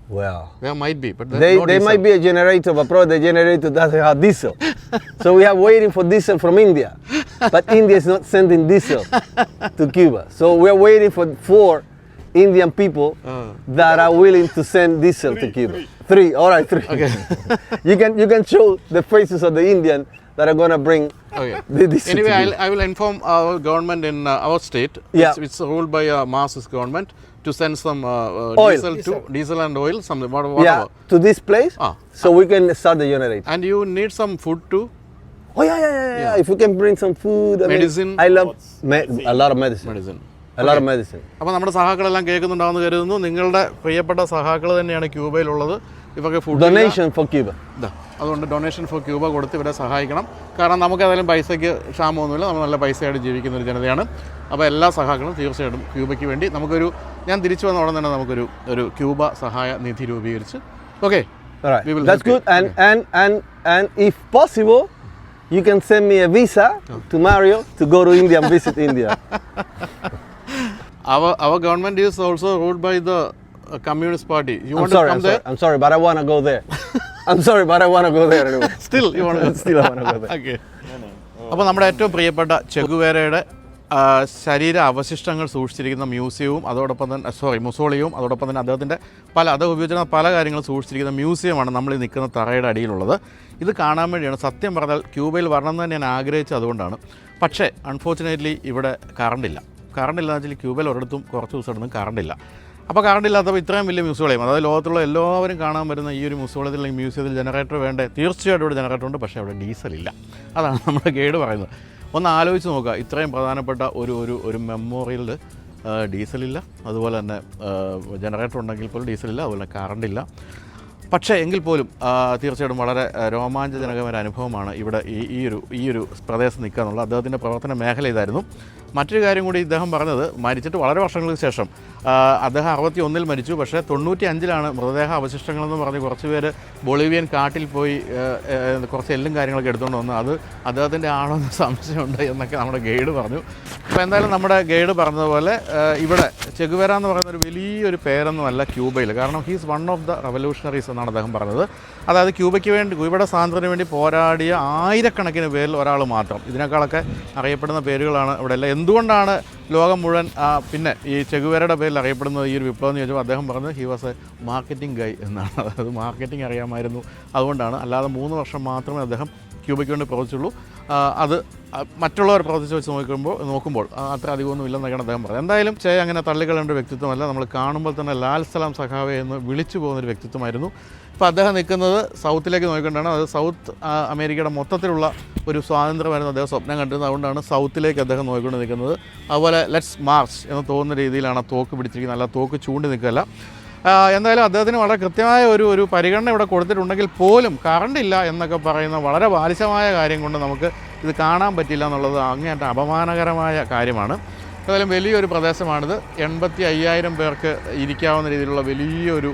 Well, There might be, but they might be a generator, but probably the generator doesn't have diesel. So we are waiting for diesel from India. But India is not sending diesel to Cuba. So we're waiting for 4 Indian people that are willing to send diesel to Cuba. 3, all right, 3. Okay. you can show the faces of the Indian that are gonna bring Okay. the diesel Anyway, to Cuba. I will inform our government in our state. Yeah. It's ruled by a Marxist government to send some Oil. diesel and oil, something, whatever. Yeah, to this place, so we can start the generator. And you need some food too. Oh yeah. If we can bring some food, Medicine. I love a lot of medicine. Medicine. A lot of medicine. അപ്പോൾ നമ്മുടെ സഹാക്കളെല്ലാം കേൾക്കുന്നുണ്ടാവുമെന്ന് കരുതുന്നു. നിങ്ങളുടെ പ്രിയപ്പെട്ട സഹാക്കൾ തന്നെയാണ് ക്യൂബയിലുള്ളത്. ഇവർക്ക് food Donation for Cuba. അതുകൊണ്ട് donation four Cuba കൊടുത്ത് ഇവരെ സഹായിക്കണം. കാരണം നമുക്ക് ഏതായാലും പൈസയ്ക്ക് ക്ഷാമമൊന്നുമില്ല, നമ്മൾ നല്ല പൈസയായിട്ട് ജീവിക്കുന്ന ഒരു ജനതയാണ്. അപ്പോൾ എല്ലാ സഹാക്കളും തീർച്ചയായിട്ടും ക്യൂബയ്ക്ക് വേണ്ടി ഞാൻ തിരിച്ചു വന്ന ഉടൻ തന്നെ ഒരു ക്യൂബ സഹായ നിധി രൂപീകരിച്ച്. Okay, All right, that's good. And if possible, you can send me a visa to Mario to go to India and visit India. Our government is also ruled by the Communist Party. You want to come there? I'm sorry, but I want to go there. I'm sorry, but I want to go there anyway. Still, you want to? Still, I want to go there. Okay. അപ്പോൾ നമ്മുടെ ഏറ്റവും പ്രിയപ്പെട്ട ചെഗുവേരയുടെ ശരീര അവശിഷ്ടങ്ങൾ സൂക്ഷിച്ചിരിക്കുന്ന മ്യൂസിയവും അതോടൊപ്പം തന്നെ മുസോളിയവും അതോടൊപ്പം തന്നെ അദ്ദേഹത്തിൻ്റെ അദ്ദേഹം ഉപയോഗിച്ചിരുന്ന പല കാര്യങ്ങളും സൂക്ഷിച്ചിരിക്കുന്ന മ്യൂസിയമാണ് നമ്മൾ ഈ നിൽക്കുന്ന തറയുടെ അടിയിലുള്ളത്. ഇത് കാണാൻ വേണ്ടിയാണ് സത്യം പറഞ്ഞാൽ ക്യൂബയിൽ വരണം എന്ന് ഞാൻ ആഗ്രഹിച്ചത് അതുകൊണ്ടാണ്. പക്ഷേ അൺഫോർച്ചുനേറ്റ്ലി ഇവിടെ കറണ്ടില്ല എന്ന് വെച്ചാൽ ക്യൂബയിൽ ഒരിടത്തും കുറച്ച് ദിവസം ഇടുന്നു കറണ്ടില്ല. അപ്പോൾ കറണ്ടില്ലാത്തപ്പോൾ ഇത്രയും വലിയ മ്യൂസിയം, അതായത് ലോകത്തുള്ള എല്ലാവരും കാണാൻ വരുന്ന ഈ ഒരു മ്യൂസിയത്തിൽ അല്ലെങ്കിൽ മ്യൂസിയത്തിൽ ജനറേറ്റർ വേണ്ടേ? തീർച്ചയായിട്ടും ഇവിടെ ജനറേറ്റർ ഉണ്ട്, പക്ഷേ അവിടെ ഡീസലില്ല. അതാണ് നമ്മുടെ ഗൈഡ് പറയുന്നത്. ഒന്ന് ആലോചിച്ച് നോക്കുക, ഇത്രയും പ്രധാനപ്പെട്ട ഒരു മെമ്മോറിയലിൽ ഡീസലില്ല, അതുപോലെ തന്നെ ജനറേറ്റർ ഉണ്ടെങ്കിൽ പോലും ഡീസലില്ല, അതുപോലെ കറണ്ടില്ല. പക്ഷേ എങ്കിൽ പോലും തീർച്ചയായിട്ടും വളരെ രോമാഞ്ചജനകമായ അനുഭവമാണ് ഇവിടെ ഈ ഒരു പ്രദേശത്ത് നിൽക്കുക എന്നുള്ളത്. അദ്ദേഹത്തിൻ്റെ പ്രവർത്തന മേഖല ഇതായിരുന്നു. മറ്റൊരു കാര്യം കൂടി ഇദ്ദേഹം പറഞ്ഞത്, മരിച്ചിട്ട് വളരെ വർഷങ്ങൾക്ക് ശേഷം അദ്ദേഹം 61 മരിച്ചു, പക്ഷേ 95 മൃതദേഹ അവശിഷ്ടങ്ങളെന്ന് പറഞ്ഞ് കുറച്ച് പേര് ബൊളീവിയൻ കാട്ടിൽ പോയി കുറച്ച് എല്ലും കാര്യങ്ങളൊക്കെ എടുത്തുകൊണ്ട് വന്നു. അത് അദ്ദേഹത്തിൻ്റെ ആണോ എന്ന് സംശയമുണ്ട് എന്നൊക്കെ നമ്മുടെ ഗൈഡ് പറഞ്ഞു. അപ്പോൾ എന്തായാലും നമ്മുടെ ഗൈഡ് പറഞ്ഞതുപോലെ ഇവിടെ ചെഗുവേര എന്ന് പറയുന്ന ഒരു വലിയൊരു പേരൊന്നുമല്ല ക്യൂബയിൽ. കാരണം he's one of the revolutionaries എന്നാണ് അദ്ദേഹം പറഞ്ഞത്. അതായത് ക്യൂബയുടെ സ്വാതന്ത്ര്യത്തിന് വേണ്ടി പോരാടിയ ആയിരക്കണക്കിന് പേരിൽ ഒരാൾ മാത്രം. ഇതിനേക്കാളൊക്കെ അറിയപ്പെടുന്ന പേരുകളാണ് ഇവിടെ എല്ലാം. എന്തുകൊണ്ടാണ് ലോകം മുഴുവൻ പിന്നെ ഈ ചെഗുവേരയുടെ പേരിൽ അറിയപ്പെടുന്നത് ഈ ഒരു വിപ്ലവം എന്ന് ചോദിച്ചപ്പോൾ അദ്ദേഹം പറഞ്ഞത് ഹി വാസ് എ മാർക്കറ്റിംഗ് ഗൈ എന്നാണ്. അതായത് മാർക്കറ്റിംഗ് അറിയാമായിരുന്നു, അതുകൊണ്ടാണ്. അല്ലാതെ 3 വർഷം മാത്രമേ അദ്ദേഹം ക്യൂബയ്ക്ക് വേണ്ടി പ്രവർത്തിച്ചുള്ളൂ. അത് മറ്റുള്ളവർ പ്രവർത്തിച്ച് വെച്ച് നോക്കുമ്പോൾ അത്ര അധികമൊന്നും ഇല്ലെന്നൊക്കെയാണ് അദ്ദേഹം പറഞ്ഞത്. എന്തായാലും അങ്ങനെ തള്ളിക്കളേണ്ട ഒരു വ്യക്തിത്വമല്ല. നമ്മൾ കാണുമ്പോൾ തന്നെ ലാൽ സലാം സഖാവെ എന്ന് വിളിച്ചു പോകുന്നൊരു വ്യക്തിത്വമായിരുന്നു. ഇപ്പോൾ അദ്ദേഹം നിൽക്കുന്നത് സൗത്തിലേക്ക് നോക്കിക്കൊണ്ടാണ്. അത് സൗത്ത് അമേരിക്കയുടെ മൊത്തത്തിലുള്ള ഒരു സ്വാതന്ത്ര്യമായിരുന്നു അദ്ദേഹം സ്വപ്നം കണ്ടിരുന്നത്. അതുകൊണ്ടാണ് സൗത്തിലേക്ക് അദ്ദേഹം നോക്കിക്കൊണ്ട് നിൽക്കുന്നത്. അതുപോലെ ലെറ്റ്സ് മാർച്ച് എന്ന് തോന്നുന്ന രീതിയിലാണ് തോക്ക് പിടിച്ചിരിക്കുന്നത്, അല്ല തോക്ക് ചൂണ്ടി നിൽക്കുകയല്ല. എന്തായാലും അദ്ദേഹത്തിന് വളരെ കൃത്യമായ ഒരു പരിഗണന ഇവിടെ കൊടുത്തിട്ടുണ്ടെങ്കിൽ പോലും കറണ്ടില്ല എന്നൊക്കെ പറയുന്ന വളരെ ബാലിശമായ കാര്യം കൊണ്ട് നമുക്ക് ഇത് കാണാൻ പറ്റില്ല എന്നുള്ളത് അങ്ങേയറ്റം അപമാനകരമായ കാര്യമാണ്. ഏതായാലും വലിയൊരു പ്രദേശമാണിത്. 85,000 പേർക്ക് ഇരിക്കാവുന്ന രീതിയിലുള്ള വലിയൊരു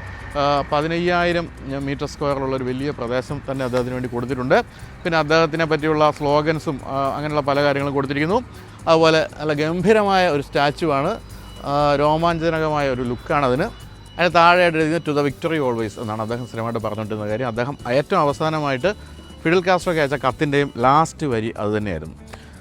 15,000 മീറ്റർ സ്ക്വയറിലുള്ളൊരു വലിയ പ്രദേശം തന്നെ അദ്ദേഹത്തിന് വേണ്ടി കൊടുത്തിട്ടുണ്ട്. പിന്നെ അദ്ദേഹത്തിനെ പറ്റിയുള്ള സ്ലോഗൻസും അങ്ങനെയുള്ള പല കാര്യങ്ങളും കൊടുത്തിരിക്കുന്നു. അതുപോലെ നല്ല ഗംഭീരമായ ഒരു സ്റ്റാച്ചു ആണ്, രോമാഞ്ചജനകമായ ഒരു ലുക്കാണ് അതിന്. അതിന് താഴെയായിട്ട് എഴുതിയത് ടു ദ വിക്ടറി ഓൾവേസ് എന്നാണ് അദ്ദേഹം സ്ഥിരമായിട്ട് പറഞ്ഞുകൊണ്ടിരുന്ന കാര്യം. അദ്ദേഹം ഏറ്റവും അവസാനമായിട്ട് ഫിഡൽ കാസ്ട്രോയ്ക്ക് അയച്ച കത്തിൻ്റെയും ലാസ്റ്റ് വരി അതുതന്നെയായിരുന്നു.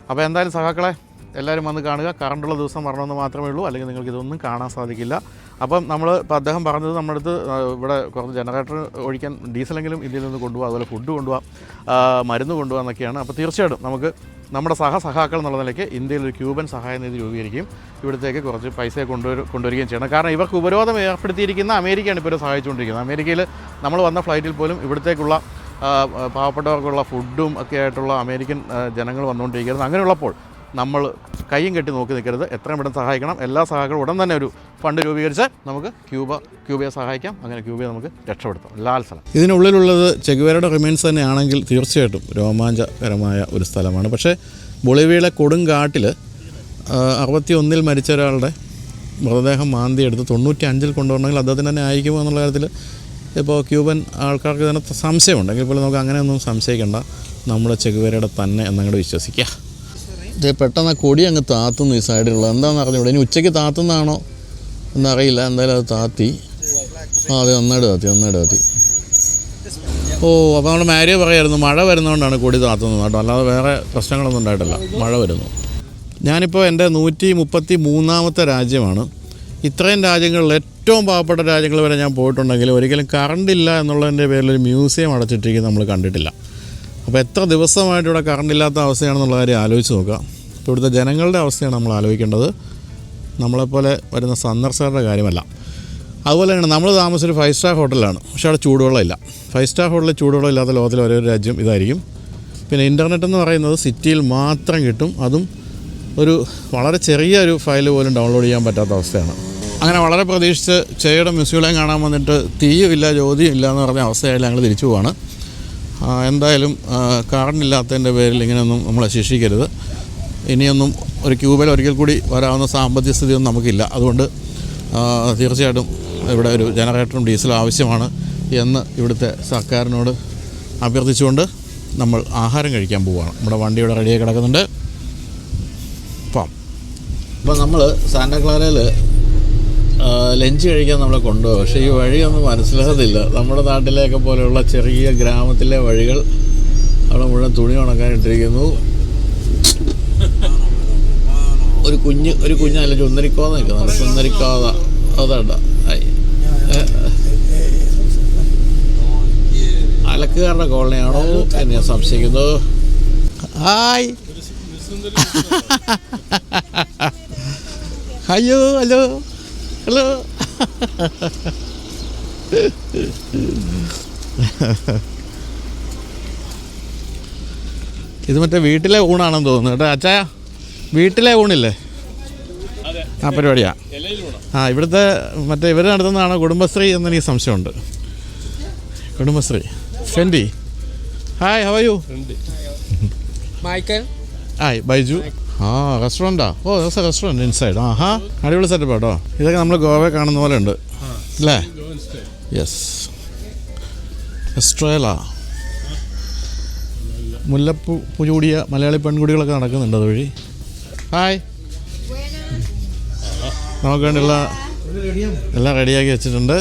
അപ്പോൾ എന്തായാലും സഖാക്കളെ എല്ലാവരും വന്ന് കാണുക. കറണ്ടുള്ള ദിവസം വരണമെന്ന് മാത്രമേ ഉള്ളൂ, അല്ലെങ്കിൽ നിങ്ങൾക്ക് ഇതൊന്നും കാണാൻ സാധിക്കില്ല. അപ്പം ഇപ്പോൾ അദ്ദേഹം പറഞ്ഞത് നമ്മുടെ അടുത്ത് ഇവിടെ കുറച്ച് ജനറേറ്റർ ഒഴിക്കാൻ ഡീസലെങ്കിലും ഇന്ത്യയിൽ നിന്ന് കൊണ്ടുപോകാം, അതുപോലെ ഫുഡ് കൊണ്ടുപോകാം, മരുന്ന് കൊണ്ടുപോകാം എന്നൊക്കെയാണ്. അപ്പോൾ തീർച്ചയായിട്ടും നമുക്ക് നമ്മുടെ സഹാക്കൾ എന്നുള്ള നിലയ്ക്ക് ഇന്ത്യയിൽ ഒരു ക്യൂബൻ സഹായനിധി രൂപീകരിക്കുകയും ഇവിടത്തേക്ക് കുറച്ച് പൈസ കൊണ്ടുവരികയും ചെയ്യണം. കാരണം ഇവർക്ക് ഉപരോധം ഏർപ്പെടുത്തിയിരിക്കുന്ന അമേരിക്കയാണ് ഇപ്പോൾ സഹായിച്ചുകൊണ്ടിരിക്കുന്നത്. അമേരിക്കയിൽ നമ്മൾ വന്ന ഫ്ലൈറ്റിൽ പോലും ഇവിടത്തേക്കുള്ള പാവപ്പെട്ടവർക്കുള്ള ഫുഡും ഒക്കെ ആയിട്ടുള്ള അമേരിക്കൻ ജനങ്ങൾ വന്നുകൊണ്ടിരിക്കുന്നത്. അങ്ങനെയുള്ളപ്പോൾ നമ്മൾ കയ്യും കെട്ടി നോക്കി നിൽക്കരുത്, എത്രയും പെട്ടെന്ന് സഹായിക്കണം. എല്ലാ സഹാക്കളും ഉടൻ തന്നെ ഒരു ഫണ്ട് രൂപീകരിച്ച് നമുക്ക് ക്യൂബയെ സഹായിക്കാം. അങ്ങനെ ക്യൂബയെ നമുക്ക് രക്ഷപ്പെടുത്താം. ലാൽ സ്ഥലം ഇതിനുള്ളിലുള്ളത് ചെഗുവേരയുടെ റിമൈൻസ് തന്നെയാണെങ്കിൽ തീർച്ചയായിട്ടും രോമാഞ്ചകരമായ ഒരു സ്ഥലമാണ്. പക്ഷേ ബൊളീവിയയിലെ കൊടുങ്കാട്ടിൽ 61 മരിച്ച ഒരാളുടെ മൃതദേഹം മാന്തിയെടുത്ത് 95 കൊണ്ടുവരണമെങ്കിൽ അദ്ദേഹത്തിന് തന്നെ ആയിരിക്കുമോ എന്നുള്ള കാര്യത്തിൽ ഇപ്പോൾ ക്യൂബൻ ആൾക്കാർക്ക് തന്നെ സംശയമുണ്ടെങ്കിൽ പോലും നമുക്ക് അങ്ങനെയൊന്നും സംശയിക്കേണ്ട. നമ്മുടെ ചെഗുവേരയുടെ തന്നെ എന്നങ്ങോട്ട് വിശ്വസിക്കുക. ഇത് പെട്ടെന്ന് കൊടി അങ്ങ് താത്തുന്നു ഈ സൈഡിലുള്ള. എന്താണെന്ന് അറിഞ്ഞൂടെ, ഇനി ഉച്ചയ്ക്ക് താത്തുന്നതാണോ എന്നറിയില്ല. എന്തായാലും അത് താത്തി. അതെ, നന്നായിട്ട് താത്തി. ഓ, അപ്പോൾ നമ്മുടെ മാരിയ പറയായിരുന്നു മഴ വരുന്നതുകൊണ്ടാണ് കൊടി താത്തുന്നത് കേട്ടോ, അല്ലാതെ വേറെ പ്രശ്നങ്ങളൊന്നും ഉണ്ടായിട്ടില്ല. മഴ വരുന്നു. ഞാനിപ്പോൾ എൻ്റെ 133ാമത്തെ രാജ്യമാണ്. ഇത്രയും രാജ്യങ്ങളിൽ ഏറ്റവും പാവപ്പെട്ട രാജ്യങ്ങൾ വരെ ഞാൻ പോയിട്ടുണ്ടെങ്കിൽ ഒരിക്കലും കറണ്ടില്ല എന്നുള്ളതിൻ്റെ പേരിലൊരു മ്യൂസിയം അടച്ചിട്ടിരിക്കുന്നത് നമ്മൾ കണ്ടിട്ടില്ല. അപ്പോൾ എത്ര ദിവസമായിട്ട് ഇവിടെ കറണ്ടില്ലാത്ത അവസ്ഥയാണെന്നുള്ള കാര്യം ആലോചിച്ച് നോക്കുക. ഇപ്പോൾ ഇവിടുത്തെ ജനങ്ങളുടെ അവസ്ഥയാണ് നമ്മൾ ആലോചിക്കേണ്ടത്, നമ്മളെപ്പോലെ വരുന്ന സന്ദർശകരുടെ കാര്യമല്ല. അതുപോലെ തന്നെ നമ്മൾ താമസിച്ചൊരു 5 സ്റ്റാർ ഹോട്ടലാണ്, പക്ഷേ അവിടെ ചൂടുവെള്ളമില്ല. 5 സ്റ്റാർ ഹോട്ടലിൽ ചൂടുവെള്ളം ഇല്ലാത്ത ലോകത്തിലെ ഒരേ ഒരു രാജ്യം ഇതായിരിക്കും. പിന്നെ ഇൻ്റർനെറ്റ് എന്ന് പറയുന്നത് സിറ്റിയിൽ മാത്രം കിട്ടും, അതും ഒരു വളരെ ചെറിയൊരു ഫയൽ പോലും ഡൗൺലോഡ് ചെയ്യാൻ പറ്റാത്ത അവസ്ഥയാണ്. അങ്ങനെ വളരെ പ്രതീക്ഷിച്ച് ചെയുടെ മ്യൂസിയം കാണാൻ വന്നിട്ട് തീയും ഇല്ല ജ്യോതിയും ഇല്ല എന്ന് പറഞ്ഞ അവസ്ഥയായാലും ഞങ്ങൾ തിരിച്ചു പോവാണ്. എന്തായാലും കറണ്ടില്ലാത്തതിൻ്റെ പേരിൽ ഇങ്ങനെയൊന്നും നമ്മളെ ശിക്ഷിക്കരുത്. ഇനിയൊന്നും ഒരു ക്യൂബയിൽ ഒരിക്കൽ കൂടി വരാവുന്ന സാമ്പത്തിക സ്ഥിതിയൊന്നും നമുക്കില്ല. അതുകൊണ്ട് തീർച്ചയായിട്ടും ഇവിടെ ഒരു ജനറേറ്ററും ഡീസലും ആവശ്യമാണ് എന്ന് ഇവിടുത്തെ സർക്കാരിനോട് അഭ്യർത്ഥിച്ചുകൊണ്ട് നമ്മൾ ആഹാരം കഴിക്കാൻ പോവുകയാണ്. നമ്മുടെ വണ്ടി ഇവിടെ റെഡിയായി കിടക്കുന്നുണ്ട്. അപ്പോൾ നമ്മൾ സാന്റാക്ലാരയിൽ ലഞ്ച് കഴിക്കാൻ നമ്മളെ കൊണ്ടുപോകും. പക്ഷേ ഈ വഴിയൊന്നും മനസ്സിലാകുന്നില്ല. നമ്മുടെ നാട്ടിലേക്ക് പോലെയുള്ള ചെറിയ ഗ്രാമത്തിലെ വഴികൾ അവിടെ മുഴുവൻ തുണി ഉണക്കാനിട്ടിരിക്കുന്നു. ഒരു കുഞ്ഞല്ല ചുന്നരിക്കോത നിൽക്കുന്നുണ്ട്. ചുന്നരിക്കോത അതണ്ട അലക്കുകാരുടെ കോളനിയാണോ എന്ന് ഞാൻ സംശയിക്കുന്നു. Hi, hello hello hello. ഇത് മറ്റേ വീട്ടിലെ ഊണാണെന്ന് തോന്നുന്നു കേട്ടോ അച്ചായ. വീട്ടിലെ ഊണില്ലേ, ആ പരിപാടിയാ. ഇവിടുത്തെ മറ്റേ ഇവർ നടത്തുന്നതാണോ കുടുംബശ്രീ എന്നെനിക്ക് സംശയമുണ്ട്. Kudumbashree. Fendi, hi, how are you? Michael. Hi, Baiju. റെസ്റ്റോറൻറ്റാ? Oh, that's a restaurant inside. അടിപൊളി സെറ്റപ്പ് കേട്ടോ. ഇതൊക്കെ നമ്മൾ ഗോവയിൽ കാണുന്ന പോലെ ഉണ്ട് അല്ലേ? Yes, Estrella. മുല്ലപ്പൂ ചൂടിയ മലയാളി പെൺകുടികളൊക്കെ നടക്കുന്നുണ്ട് അതുവഴി. ഹായ്, നമുക്ക് വേണ്ടിയുള്ള എല്ലാം റെഡിയാക്കി വെച്ചിട്ടുണ്ട്.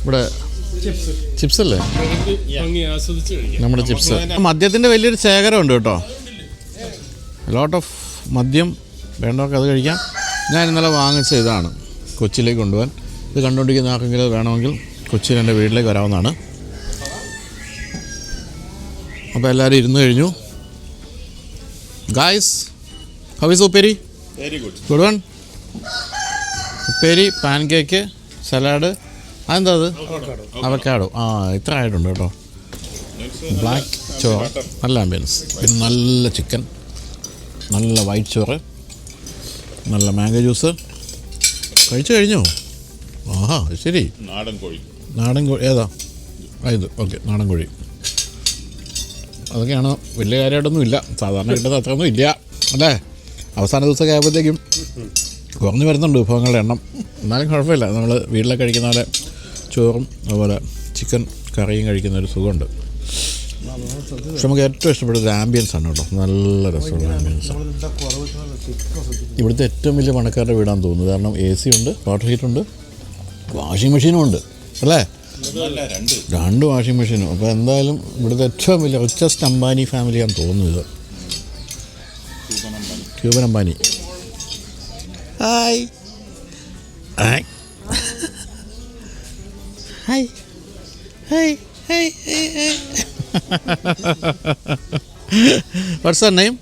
ഇവിടെ ചിപ്സ് അല്ലേ, നമ്മുടെ ചിപ്സ്. മദ്യത്തിൻ്റെ വലിയൊരു ശേഖരമുണ്ട് കേട്ടോ. ലോട്ട് ഓഫ് മദ്യം വേണ്ടവർക്ക് അത് കഴിക്കാം. ഞാൻ ഇന്നലെ വാങ്ങിച്ച ഇതാണ് കൊച്ചിയിലേക്ക് കൊണ്ടുപോകാൻ. ഇത് കണ്ടുകൊണ്ടിരിക്കുന്ന ആർക്കെങ്കിലും വേണമെങ്കിൽ കൊച്ചിയിൽ എൻ്റെ വീട്ടിലേക്ക് വരാവുന്നതാണ്. അപ്പോൾ എല്ലാവരും ഇരുന്ന് കഴിഞ്ഞു. ഗായ്സ്, ഹൗ ഈസ് ഉപ്പേരി? Very good. Good one. ഉപ്പേരി, പാൻ കേക്ക്, സലാഡ്. അതെന്താ അത്? അവക്കാഡോ. ഇത്ര ആയിട്ടുണ്ട് കേട്ടോ. ബ്ലാക്ക് ചോറ്, നല്ല ആംബിയൻസ്. പിന്നെ നല്ല ചിക്കൻ, നല്ല വൈറ്റ് ചോറ്, നല്ല മാംഗോ ജ്യൂസ്. കഴിച്ചു കഴിഞ്ഞോ? ശരി. നാടൻ കോഴി ഏതാ? ഇത് ഓക്കെ, നാടൻ കോഴി. അതൊക്കെയാണ്, വലിയ കാര്യമായിട്ടൊന്നും ഇല്ല. സാധാരണ കിട്ടുന്നത് അത്രയൊന്നും ഇല്ല അല്ലേ? അവസാന ദിവസമൊക്കെ ആകുമ്പോഴത്തേക്കും കുറഞ്ഞു വരുന്നുണ്ട് വിഭവങ്ങളുടെ എണ്ണം. എന്നാലും കുഴപ്പമില്ല, നമ്മൾ വീട്ടിലൊക്കെ കഴിക്കുന്ന പോലെ ചോറും അതുപോലെ ചിക്കൻ കറിയും കഴിക്കുന്ന ഒരു സുഖമുണ്ട്. പക്ഷെ നമുക്ക് ഏറ്റവും ഇഷ്ടപ്പെട്ടൊരു ആംബിയൻസ് ആണ് കേട്ടോ. നല്ല രസമുള്ള ആംബിയൻസ്. ഇവിടുത്തെ ഏറ്റവും വലിയ പണക്കാരുടെ വീടാണെന്ന് തോന്നുന്നു. കാരണം AC ഉണ്ട്, വാട്ടർ ഹീറ്ററുണ്ട്, വാഷിംഗ് മെഷീനും ഉണ്ട് അല്ലേ? രണ്ട് വാഷിംഗ് മെഷീനും. അപ്പോൾ എന്തായാലും ഇവിടുത്തെ ഏറ്റവും വലിയ റിച്ചസ്റ്റ് അംബാനി ഫാമിലിയാണെന്ന് തോന്നുന്നു ഇത്. Cuban Ambani. Hi hi hi hi hi hi. What's your name?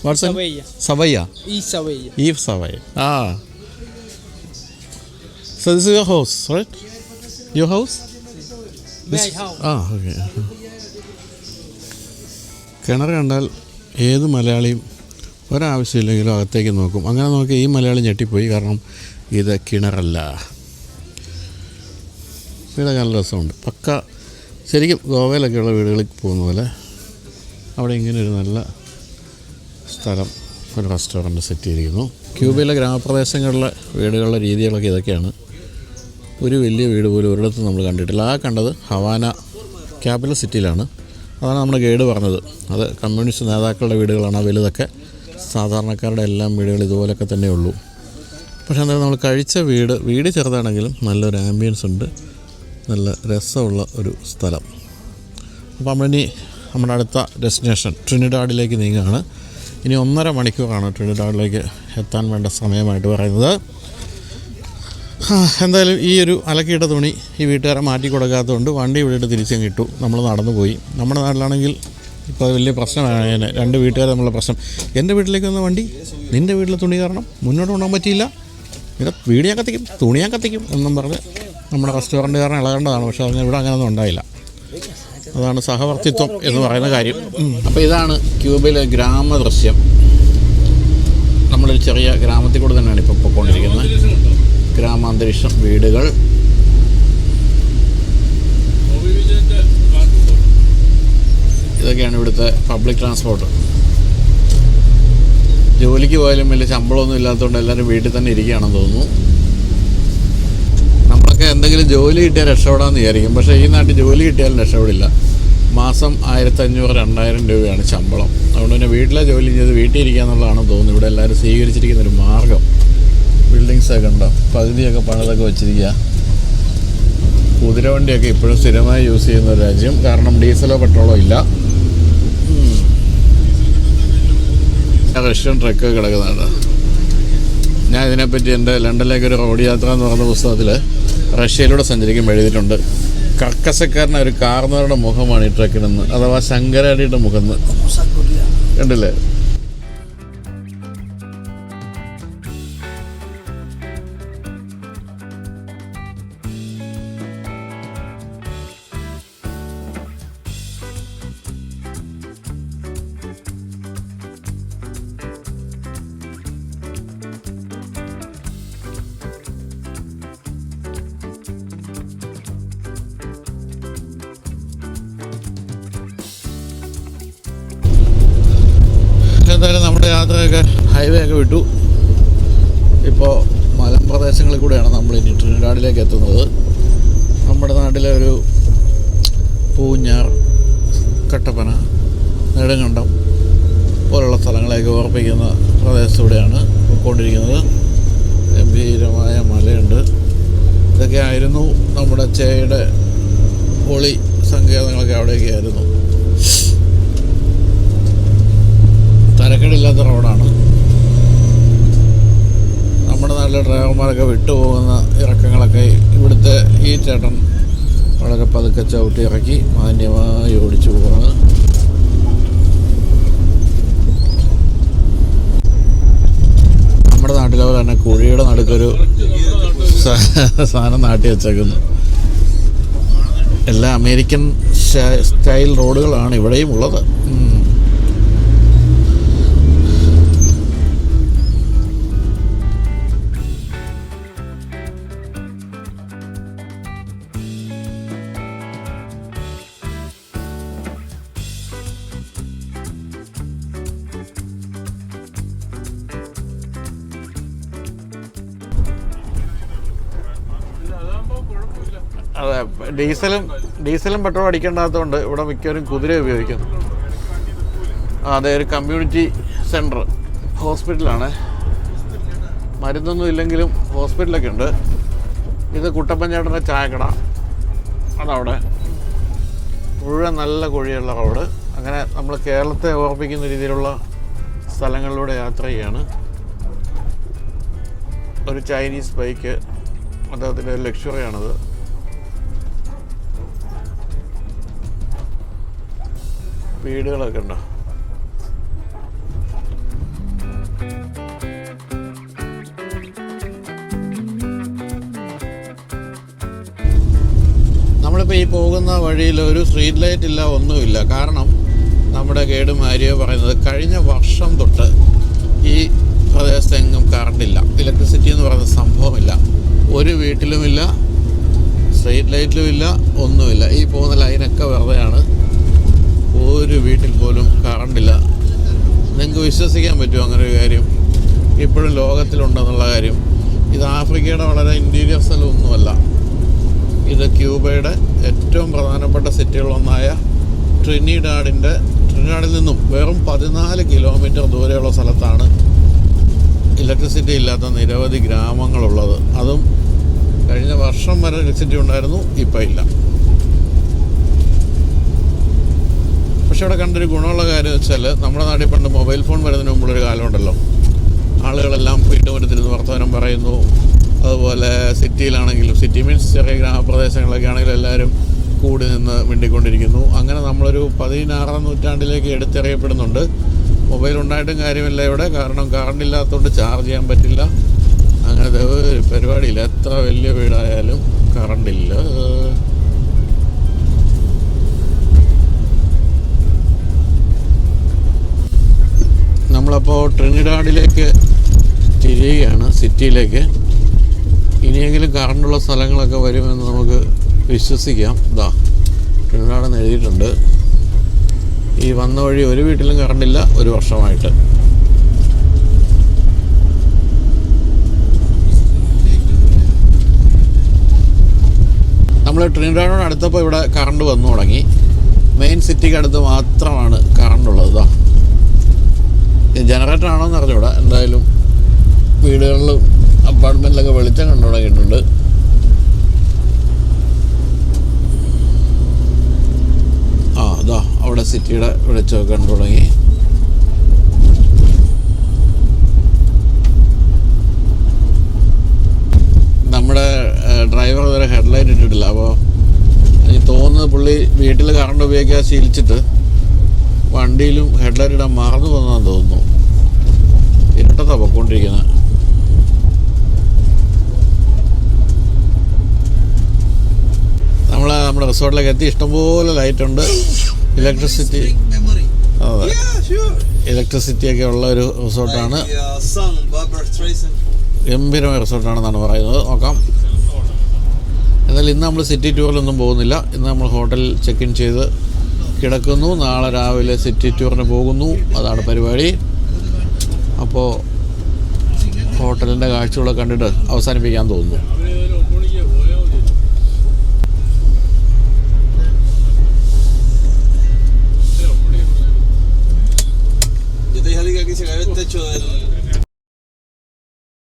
What's Savaya. Savaya. Savaya. Eve Savaya. Ah. So this is your house, right? Your house? My house. Okay. കിണർ കണ്ടാൽ ഏത് മലയാളിയും ഒരാവശ്യമില്ലെങ്കിലും അകത്തേക്ക് നോക്കും. അങ്ങനെ നോക്കി ഈ മലയാളി ഞെട്ടിപ്പോയി. കാരണം ഇത് കിണറല്ല. വീടൊക്കെ നല്ല രസമുണ്ട്. പക്ക ശരിക്കും ഗോവയിലൊക്കെയുള്ള വീടുകളിൽ പോകുന്ന പോലെ അവിടെ ഇങ്ങനെ ഒരു നല്ല സ്ഥലം, ഒരു റെസ്റ്റോറൻറ്റ് സെറ്റ് ചെയ്തിരിക്കുന്നു. ക്യൂബയിലെ ഗ്രാമപ്രദേശങ്ങളിലെ വീടുകളുടെ രീതികളൊക്കെ ഇതൊക്കെയാണ്. ഒരു വലിയ വീട് പോലും ഒരിടത്തും നമ്മൾ കണ്ടിട്ടില്ല. ആ കണ്ടത് ഹവാന ക്യാപിറ്റൽ സിറ്റിയിലാണ്. അതാണ് നമ്മുടെ ഗൈഡ് പറഞ്ഞത്. അത് കമ്മ്യൂണിസ്റ്റ് നേതാക്കളുടെ വീടുകളാണ്. ആ വലുതൊക്കെ സാധാരണക്കാരുടെ എല്ലാം വീടുകൾ ഇതുപോലൊക്കെ തന്നെ ഉള്ളൂ. പക്ഷേ എന്തായാലും നമ്മൾ കഴിച്ച വീട് ചെറുതാണെങ്കിലും നല്ലൊരു ആംബിയൻസ് ഉണ്ട്, നല്ല രസമുള്ള ഒരു സ്ഥലം. അപ്പോൾ നമ്മളിനി നമ്മുടെ അടുത്ത ഡെസ്റ്റിനേഷൻ ട്രിനിഡാഡിലേക്ക് നീങ്ങുകയാണ്. ഇനി 1.5 മണിക്കൂറാണ് ട്രിനിഡാഡിലേക്ക് എത്താൻ വേണ്ട സമയമായിട്ട് പറയുന്നത്. എന്തായാലും ഈ ഒരു അലക്കിയിട്ട തുണി ഈ വീട്ടുകാരെ മാറ്റി കൊടുക്കാത്തതുകൊണ്ട് വണ്ടി വിട്ടിട്ട് തിരിച്ചങ്ങ് ഇട്ടു. നമ്മൾ നടന്നു പോയി. നമ്മുടെ നാട്ടിലാണെങ്കിൽ ഇപ്പോൾ വലിയ പ്രശ്നമാണ്. 2 വീട്ടുകാർ നമ്മളെ പ്രശ്നം. എൻ്റെ വീട്ടിലേക്ക് വന്ന വണ്ടി നിൻ്റെ വീട്ടിലെ തുണി കാരണം മുന്നോട്ട് കൊണ്ടുപോകാൻ പറ്റിയില്ല, ഇവിടെ വീട് ഞാൻ കത്തിക്കും, തുണി ഞാൻ കത്തിക്കും എന്നും പറഞ്ഞ് നമ്മുടെ റെസ്റ്റോറൻറ്റുകാരൻ ഇളകേണ്ടതാണ്. പക്ഷേ അതിന് ഇവിടെ അങ്ങനെയൊന്നും ഉണ്ടായില്ല. അതാണ് സഹവർത്തിത്വം എന്ന് പറയുന്ന കാര്യം. അപ്പോൾ ഇതാണ് ക്യൂബയിലെ ഗ്രാമദൃശ്യം. നമ്മളൊരു ചെറിയ ഗ്രാമത്തിൽ കൂടെ തന്നെയാണ് ഇപ്പോൾ പോയിക്കൊണ്ടിരിക്കുന്നത്. ഗ്രാമാന്തരീക്ഷം, വീടുകൾ. ഇതൊക്കെയാണ് ഇവിടുത്തെ പബ്ലിക് ട്രാൻസ്പോർട്ട്. ജോലിക്ക് പോയാലും വലിയ ശമ്പളമൊന്നും ഇല്ലാത്തതുകൊണ്ട് എല്ലാവരും വീട്ടിൽ തന്നെ ഇരിക്കുകയാണെന്ന് തോന്നുന്നു. നമ്മളൊക്കെ എന്തെങ്കിലും ജോലി കിട്ടിയാൽ രക്ഷപ്പെടാമെന്ന് വിചാരിക്കും. പക്ഷേ ഈ നാട്ടിൽ ജോലി കിട്ടിയാലും രക്ഷപ്പെടില്ല. മാസം 1500-2000 രൂപയാണ് ശമ്പളം. അതുകൊണ്ട് തന്നെ വീട്ടിലെ ജോലി ചെയ്ത് വീട്ടിൽ ഇരിക്കുക എന്നുള്ളതാണെന്ന് തോന്നുന്നു ഇവിടെ എല്ലാവരും സ്വീകരിച്ചിരിക്കുന്നൊരു മാർഗം. ബിൽഡിങ്സൊക്കെ ഉണ്ടോ, പകുതിയൊക്കെ പണിതൊക്കെ വെച്ചിരിക്കുക. കുതിരവണ്ടിയൊക്കെ ഇപ്പോഴും സ്ഥിരമായി യൂസ് ചെയ്യുന്ന ഒരു രാജ്യം. കാരണം ഡീസലോ പെട്രോളോ ഇല്ല. റഷ്യൻ ട്രക്ക് കിടക്കുന്നുണ്ട്. ഞാൻ ഇതിനെപ്പറ്റി എൻ്റെ ലണ്ടനിലേക്കൊരു റോഡ് യാത്ര എന്ന് പറയുന്ന പുസ്തകത്തിൽ റഷ്യയിലൂടെ സഞ്ചരിക്കുമ്പോൾ എഴുതിയിട്ടുണ്ട്. കർക്കശക്കാരന ഒരു കാർന്നവരുടെ മുഖമാണ് ഈ ട്രക്കിനെന്ന്, അഥവാ ശങ്കരാടിയുടെ മുഖം കണ്ടില്ലേ. എന്തായാലും നമ്മുടെ യാത്രയൊക്കെ ഹൈവേ ഒക്കെ വിട്ടു. ഇപ്പോൾ മലമ്പ്രദേശങ്ങളിൽ കൂടെയാണ് നമ്മൾ ഇനി ട്രിനിഡാഡിലേക്ക് എത്തുന്നത്. നമ്മുടെ നാട്ടിലെ ഒരു പൂഞ്ഞാർ, കട്ടപ്പന, നെടുങ്കണ്ടം പോലുള്ള സ്ഥലങ്ങളെയൊക്കെ ഓർപ്പിക്കുന്ന പ്രദേശത്തൂടെയാണ് പോയിക്കൊണ്ടിരിക്കുന്നത്. ഗംഭീരമായ മലയുണ്ട്. ഇതൊക്കെ ആയിരുന്നു നമ്മുടെ ചേയുടെ ഒളി സങ്കേതങ്ങളൊക്കെ അവിടെയൊക്കെ ആയിരുന്നു. തരക്കേടില്ലാത്ത റോഡാണ്. നമ്മുടെ നാട്ടിലെ ഡ്രൈവർമാരൊക്കെ വിട്ടുപോകുന്ന ഇറക്കങ്ങളൊക്കെ ഇവിടുത്തെ ഈ ചേട്ടൻ വളരെ പതുക്കെ ചവിട്ടി ഇറക്കി മാന്യമായി ഓടിച്ചു പോകുന്നത്. നമ്മുടെ നാട്ടിലെ പോലെ തന്നെ കുഴിയുടെ നടുക്കൊരു സാധനം നാട്ടി വെച്ചേക്കുന്നു. എല്ലാ അമേരിക്കൻ സ്റ്റൈൽ റോഡുകളാണ് ഇവിടെയും ഉള്ളത്. അതെ, ഡീസലും പെട്രോൾ അടിക്കേണ്ടാത്തതുകൊണ്ട് ഇവിടെ മിക്കവരും കുതിര ഉപയോഗിക്കുന്നു. അതെ, ഒരു കമ്മ്യൂണിറ്റി സെൻറ്റർ, ഹോസ്പിറ്റലാണ്. മരുന്നൊന്നും ഇല്ലെങ്കിലും ഹോസ്പിറ്റലൊക്കെ ഉണ്ട്. ഇത് കുട്ടപ്പഞ്ചേട്ടൻ്റെ ചായക്കട, അതവിടെ മുഴുവൻ നല്ല കുഴിയുള്ള റോഡ്. അങ്ങനെ നമ്മൾ കേരളത്തെ ഓർമ്മിക്കുന്ന രീതിയിലുള്ള സ്ഥലങ്ങളിലൂടെ യാത്ര ചെയ്യാണ്. ഒരു ചൈനീസ് ബൈക്ക്, അദ്ദേഹത്തിൻ്റെ ഒരു ലക്ഷറിയാണത്. വീടുകളൊക്കെ ഉണ്ടോ? നമ്മളിപ്പോൾ ഈ പോകുന്ന വഴിയിൽ ഒരു സ്ട്രീറ്റ് ലൈറ്റ് ഇല്ല, ഒന്നുമില്ല. കാരണം നമ്മുടെ ഗൈഡ് മാരിയോ പറയുന്നത് കഴിഞ്ഞ വർഷം തൊട്ട് ഈ പ്രദേശത്തെങ്ങും കറണ്ടില്ല, ഇലക്ട്രിസിറ്റി എന്ന് പറയുന്ന സംഭവമില്ല. ഒരു വീട്ടിലുമില്ല, സ്ട്രീറ്റ് ലൈറ്റിലുമില്ല, ഒന്നുമില്ല. ഈ പോകുന്ന ലൈനൊക്കെ വെറുതെയാണ്. ഒരു വീട്ടിൽ പോലും കറണ്ടില്ല. നിങ്ങൾക്ക് വിശ്വസിക്കാൻ പറ്റുമോ അങ്ങനെ ഒരു കാര്യം? ഇപ്പോഴും ലോകത്തിലുണ്ടെന്നുള്ള കാര്യം. ഇത് ആഫ്രിക്കയുടെ വളരെ ഇൻറ്റീരിയർ സ്ഥലമൊന്നുമല്ല. ഇത് ക്യൂബയുടെ ഏറ്റവും പ്രധാനപ്പെട്ട സിറ്റികളൊന്നായ ട്രിനിഡാഡിൽ നിന്നും വെറും 14 കിലോമീറ്റർ ദൂരെയുള്ള സ്ഥലത്താണ് ഇലക്ട്രിസിറ്റി ഇല്ലാത്ത നിരവധി ഗ്രാമങ്ങളുള്ളത്. അതും കഴിഞ്ഞ വർഷം വരെ ഇലക്ട്രിസിറ്റി ഉണ്ടായിരുന്നു, ഇപ്പം ഇല്ല. പക്ഷെ ഇവിടെ കണ്ടൊരു ഗുണമുള്ള കാര്യം വെച്ചാൽ, നമ്മുടെ നാട്ടിൽ പണ്ട് മൊബൈൽ ഫോൺ വരുന്നതിന് മുമ്പുള്ളൊരു കാലമുണ്ടല്ലോ, ആളുകളെല്ലാം വീട്ടുമുറ്റത്തിരുന്ന് വർത്തമാനം പറയുന്നു. അതുപോലെ സിറ്റിയിലാണെങ്കിലും, സിറ്റി മീൻസ് ചെറിയ ഗ്രാമപ്രദേശങ്ങളൊക്കെ ആണെങ്കിലും എല്ലാവരും കൂടി നിന്ന് മിണ്ടിക്കൊണ്ടിരിക്കുന്നു. അങ്ങനെ നമ്മളൊരു 16-ാം നൂറ്റാണ്ടിലേക്ക് എടുത്തെറിയപ്പെടുന്നുണ്ട്. മൊബൈൽ ഉണ്ടായിട്ടും കാര്യമില്ല ഇവിടെ, കാരണം കറണ്ട് ഇല്ലാത്തതുകൊണ്ട് ചാർജ് ചെയ്യാൻ പറ്റില്ല. അങ്ങനത്തെ ഒരു പരിപാടിയില്ല. എത്ര വലിയ വീടായാലും കറണ്ടില്ല. നമ്മളപ്പോൾ ട്രിനിഡാഡിലേക്ക് തിരിയുകയാണ്, സിറ്റിയിലേക്ക്. ഇനിയെങ്കിലും കറണ്ടുള്ള സ്ഥലങ്ങളൊക്കെ വരുമെന്ന് നമുക്ക് വിശ്വസിക്കാം. ഇതാ ട്രിനിഡാഡെന്ന് എഴുതിയിട്ടുണ്ട്. ഈ വന്ന വഴി ഒരു വീട്ടിലും കറണ്ടില്ല, ഒരു വർഷമായിട്ട്. നമ്മൾ ട്രിനിഡാഡിനോട് അടുത്തപ്പോൾ ഇവിടെ കറണ്ട് വന്നു തുടങ്ങി. മെയിൻ സിറ്റിക്ക് അടുത്ത് മാത്രമാണ് കറണ്ടുള്ളത്. ഇതാ ജനറേറ്റർ ആണോന്ന് അറിഞ്ഞൂടാ. എന്തായാലും വീടുകളിലും അപ്പാർട്ട്മെൻറ്റിലൊക്കെ വെളിച്ചം കണ്ടു തുടങ്ങിയിട്ടുണ്ട്. അതാ അവിടെ സിറ്റിയുടെ വെളിച്ചമൊക്കെ കണ്ടു തുടങ്ങി. നമ്മുടെ ഡ്രൈവർ ഇതുവരെ ഹെഡ്ലൈറ്റ് ഇട്ടിട്ടില്ല. അപ്പോൾ എനിക്ക് തോന്നുന്നത് പുള്ളി വീട്ടിൽ കറണ്ട് ഉപയോഗിക്കാൻ ശീലിച്ചിട്ട് വണ്ടിയിലും ഹെഡ്ലൈറ്റ് ഇടാൻ മറന്നു പോകുന്നതെന്ന് തോന്നുന്നു. ഇരുട്ടത്താണ് പൊയ്ക്കൊണ്ടിരിക്കുന്നത്. നമ്മുടെ റിസോർട്ടിലേക്ക് എത്തി. ഇഷ്ടംപോലെ ലൈറ്റുണ്ട്, ഇലക്ട്രിസിറ്റി. അതെ, ഇലക്ട്രിസിറ്റിയൊക്കെ ഉള്ള ഒരു റിസോർട്ടാണ്. ഗംഭീരമായ റിസോർട്ടാണെന്നാണ് പറയുന്നത്. നോക്കാം. എന്നാൽ ഇന്ന് നമ്മൾ സിറ്റി ടൂറിലൊന്നും പോകുന്നില്ല. ഇന്ന് നമ്മൾ ഹോട്ടലിൽ ചെക്ക് ഇൻ ചെയ്ത് കിടക്കുന്നു. നാളെ രാവിലെ സിറ്റി ടൂറിന് പോകുന്നു. അതാണ് പരിപാടി. അപ്പോൾ ഹോട്ടലിൻ്റെ കാഴ്ചകളൊക്കെ കണ്ടിട്ട് അവസാനിപ്പിക്കാൻ തോന്നുന്നു.